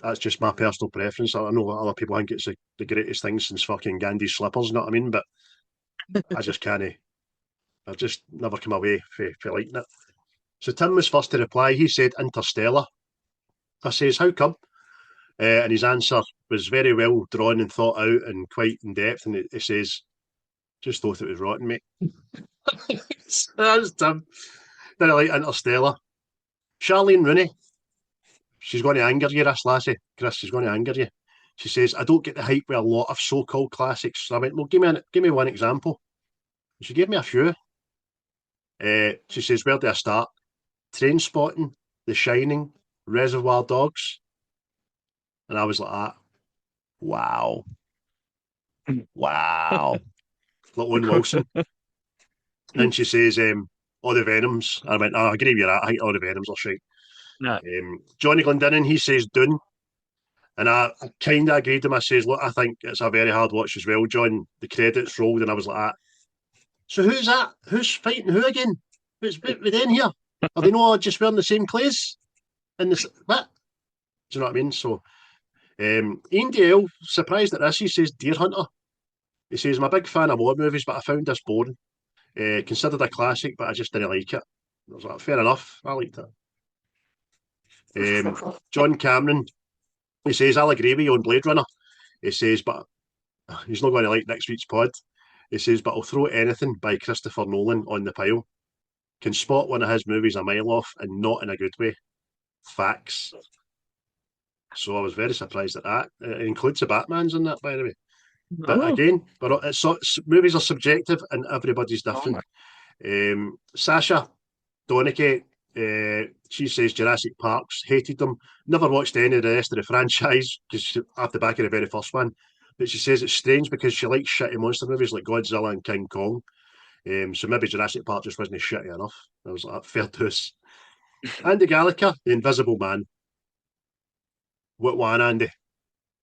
That's just my personal preference. I know other people think it's the greatest thing since fucking Gandhi's slippers, you know what I mean? But I just can't. I've just never come away for liking it. So Tim was first to reply. He said Interstellar. I says, how come? And his answer was very well drawn and thought out and quite in depth. And he says, just thought it was rotten, mate. That's Tim. Didn't like Interstellar. Charlene Rooney. She's going to anger you, this lassie. Chris, she's going to anger you. She says, I don't get the hype with a lot of so-called classics. So I went, well, give me one example. She gave me a few. She says, where do I start? Trainspotting, The Shining, Reservoir Dogs. And I was like, wow. Wow. Like Owen Wilson. Then she says, all the Venoms. I went, I agree with that. I think all the Venoms are shite. Nah. Johnny Glendinning, he says Dune. And I kind of agreed with him. I says, look, I think it's a very hard watch as well, John. The credits rolled and I was like, so who's that? Who's fighting who again? What's with them here? Are they not just wearing the same clothes? And this, what? Do you know what I mean? So, Ian Dale, surprised at this, he says Deer Hunter. He says, I'm a big fan of war movies, but I found this boring. Considered a classic, but I just didn't like it. I was like, fair enough, I liked it. John Cameron, he says, I'll agree with you on Blade Runner. He says, but he's not going to like next week's pod. He says, but I'll throw anything by Christopher Nolan on the pile. Can spot one of his movies a mile off and not in a good way. Facts. So I was very surprised at that. It includes the Batmans in that, by the way. But again, movies are subjective and everybody's different. Sasha Donaghy, she says Jurassic Parks, hated them. Never watched any of the rest of the franchise because off the back of the very first one. But she says it's strange because she likes shitty monster movies like Godzilla and King Kong. So maybe Jurassic Park just wasn't shitty enough. I was like, fair to us. Andy Gallagher, The Invisible Man. What one, Andy?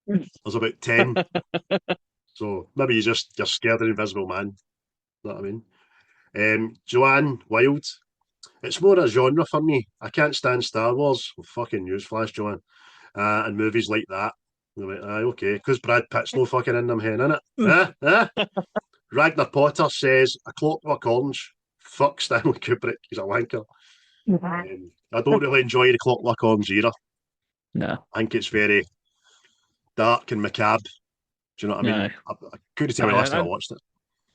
There's about 10. So maybe you're scared of the Invisible Man. You know what I mean? Joanne Wild. It's more a genre for me. I can't stand Star Wars. Well, fucking newsflash, Joanne. And movies like that. I'm like, aye, okay. Because Brad Pitt's no fucking in them hen, innit? Ragnar Potter says, A Clockwork Orange. Fuck Stanley Kubrick. He's a wanker. I don't really enjoy The Clockwork Orange either. No. I think it's very dark and macabre. Do you know what I mean? I couldn't tell you last time I watched it.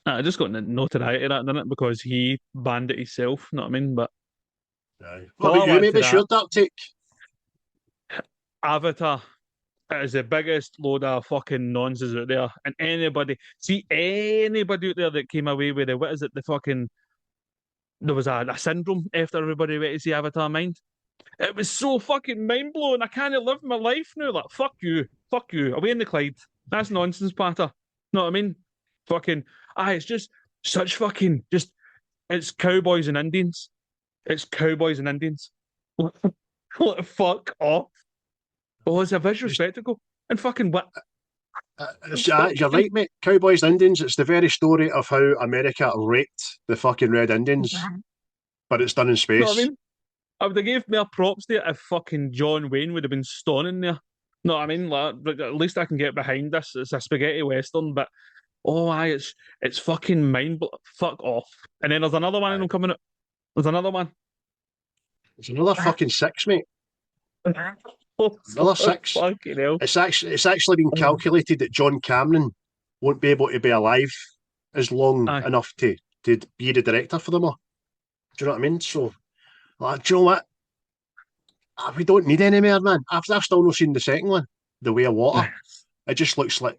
I just got notoriety that, didn't it? Because he banned it himself, you know what I mean? But what about you, maybe? Your dark take? Avatar is the biggest load of fucking nonsense out there. And anybody out there that came away with it, what is it, there was a syndrome after everybody went to see Avatar Mind. It was so fucking mind-blowing. I can't live my life now. Like, fuck you, away in the Clyde. That's nonsense, Patter. Know what I mean? Fucking, it's just such fucking, it's cowboys and Indians. It's cowboys and Indians. What, fuck off. Oh, it's a visual spectacle. And fucking what? You're right, mate. Cowboys and Indians, it's the very story of how America raped the fucking Red Indians, but it's done in space. Know what I mean? I would have gave more props there if fucking John Wayne would have been stoning there. No, I mean, like, at least I can get behind this. It's a spaghetti western, but it's fucking fuck off. And then there's another one coming up. There's another one. There's another fucking 6, mate. Another 6. Fucking hell. It's actually been calculated that John Cameron won't be able to be alive as long enough to be the director for them all. Do you know what I mean? So, like, do you know what? We don't need any more, man. I've still not seen the second one, The Way of Water. It just looks like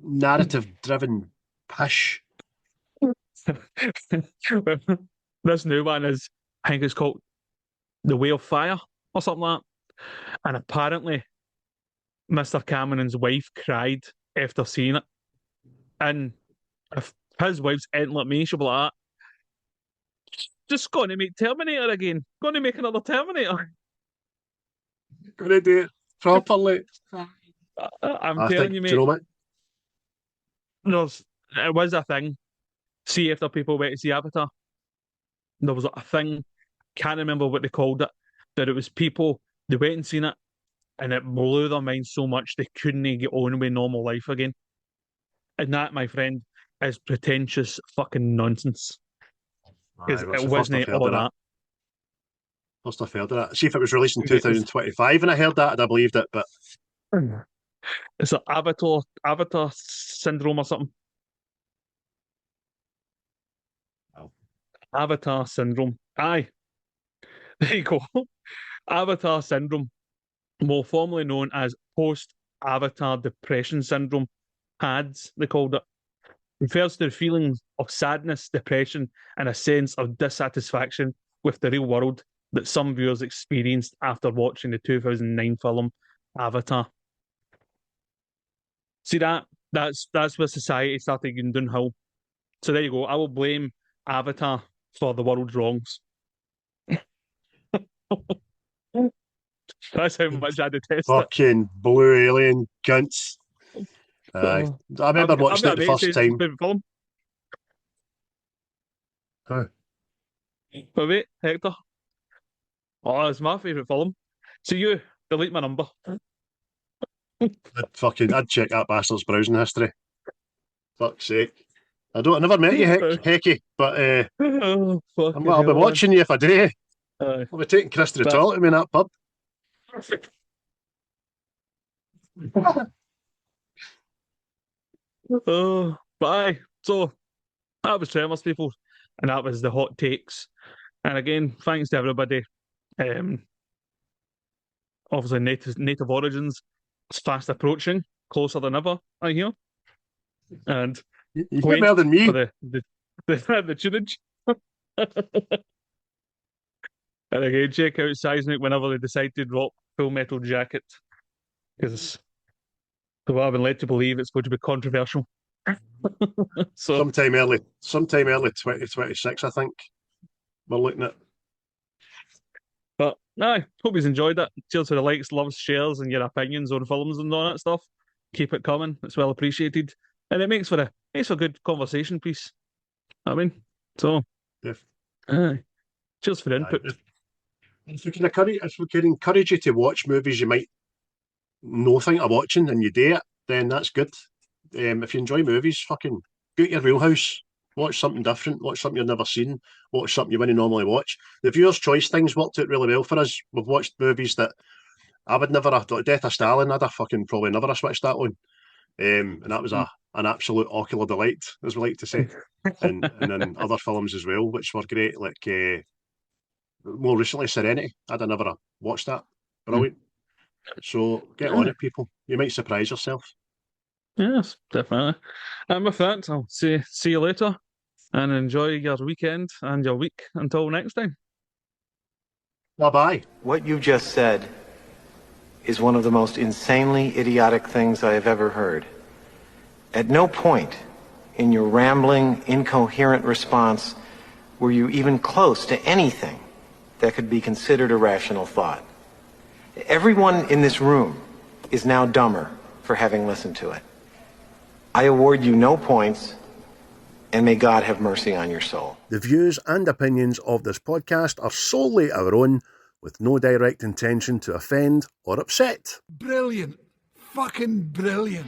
narrative-driven pish. This new one is, I think it's called The Way of Fire or something like that. And apparently, Mr. Cameron's wife cried after seeing it. And if his wife's anything like me, she'll be like, just going to make Terminator again. Going to make another Terminator. Going to do it properly. I'm telling you, mate. Do you know what? It was a thing. See, after people went to see Avatar, there was a thing, can't remember what they called it, that it was people, they went and seen it, and it blew their mind so much they couldn't get on with normal life again. And that, my friend, is pretentious fucking nonsense. Because it wasn't all that. First I've heard of that. See, if it was released in 2025 and I heard that, I'd have believed it, but... It's an Avatar syndrome or something. Oh. Avatar syndrome. Aye. There you go. Avatar syndrome, more formally known as post-Avatar depression syndrome, PADS, they called it, refers to the feelings of sadness, depression, and a sense of dissatisfaction with the real world that some viewers experienced after watching the 2009 film Avatar. See that's where society started going downhill. So there you go. I will blame Avatar for the world's wrongs. That's how much I detest it. Fucking blue alien cunts. I remember watching it the first time. Film. Huh. But wait, Hector. Oh, it's my favourite film. So you delete my number. I'd check that bastard's browsing history. Fuck's sake. I never met you, Hecky, but I'll be watching you if I do. I'll be taking Chris to the toilet with me in that pub. Bye. So that was Tremors, people, and that was the hot takes. And again, thanks to everybody. Obviously, native origins is fast approaching, closer than ever, I hear. And you get better than me. For the tunage. And again, check out Seismic whenever they decide to drop Full Metal Jacket, because I've been led to believe it's going to be controversial. So sometime early 2026, I think we're looking at. But I hope you've enjoyed it. Cheers for the likes, loves, shares, and your opinions on films and all that stuff. Keep it coming; it's well appreciated, and it makes for a good conversation piece. I mean, so cheers for the input. If we can encourage you to watch movies you might no think of watching and you do it, then that's good. If you enjoy movies, fucking go to your wheelhouse, watch something different, watch something you've never seen, watch something you wouldn't normally watch. The viewer's choice things worked out really well for us. We've watched movies that I would never have, Death of Stalin, I'd have fucking probably never have switched that on. And that was an absolute ocular delight, as we like to say. and then other films as well, which were great, like more recently Serenity. I'd have never watched that. Brilliant. So get on it, people. You might surprise yourself. Yes, definitely. And with that, I'll see you later, and enjoy your weekend and your week until next time. Bye-bye. What you just said is one of the most insanely idiotic things I have ever heard. At no point in your rambling, incoherent response were you even close to anything that could be considered a rational thought. Everyone in this room is now dumber for having listened to it. I award you no points, and may God have mercy on your soul. The views and opinions of this podcast are solely our own, with no direct intention to offend or upset. Brilliant. Fucking brilliant.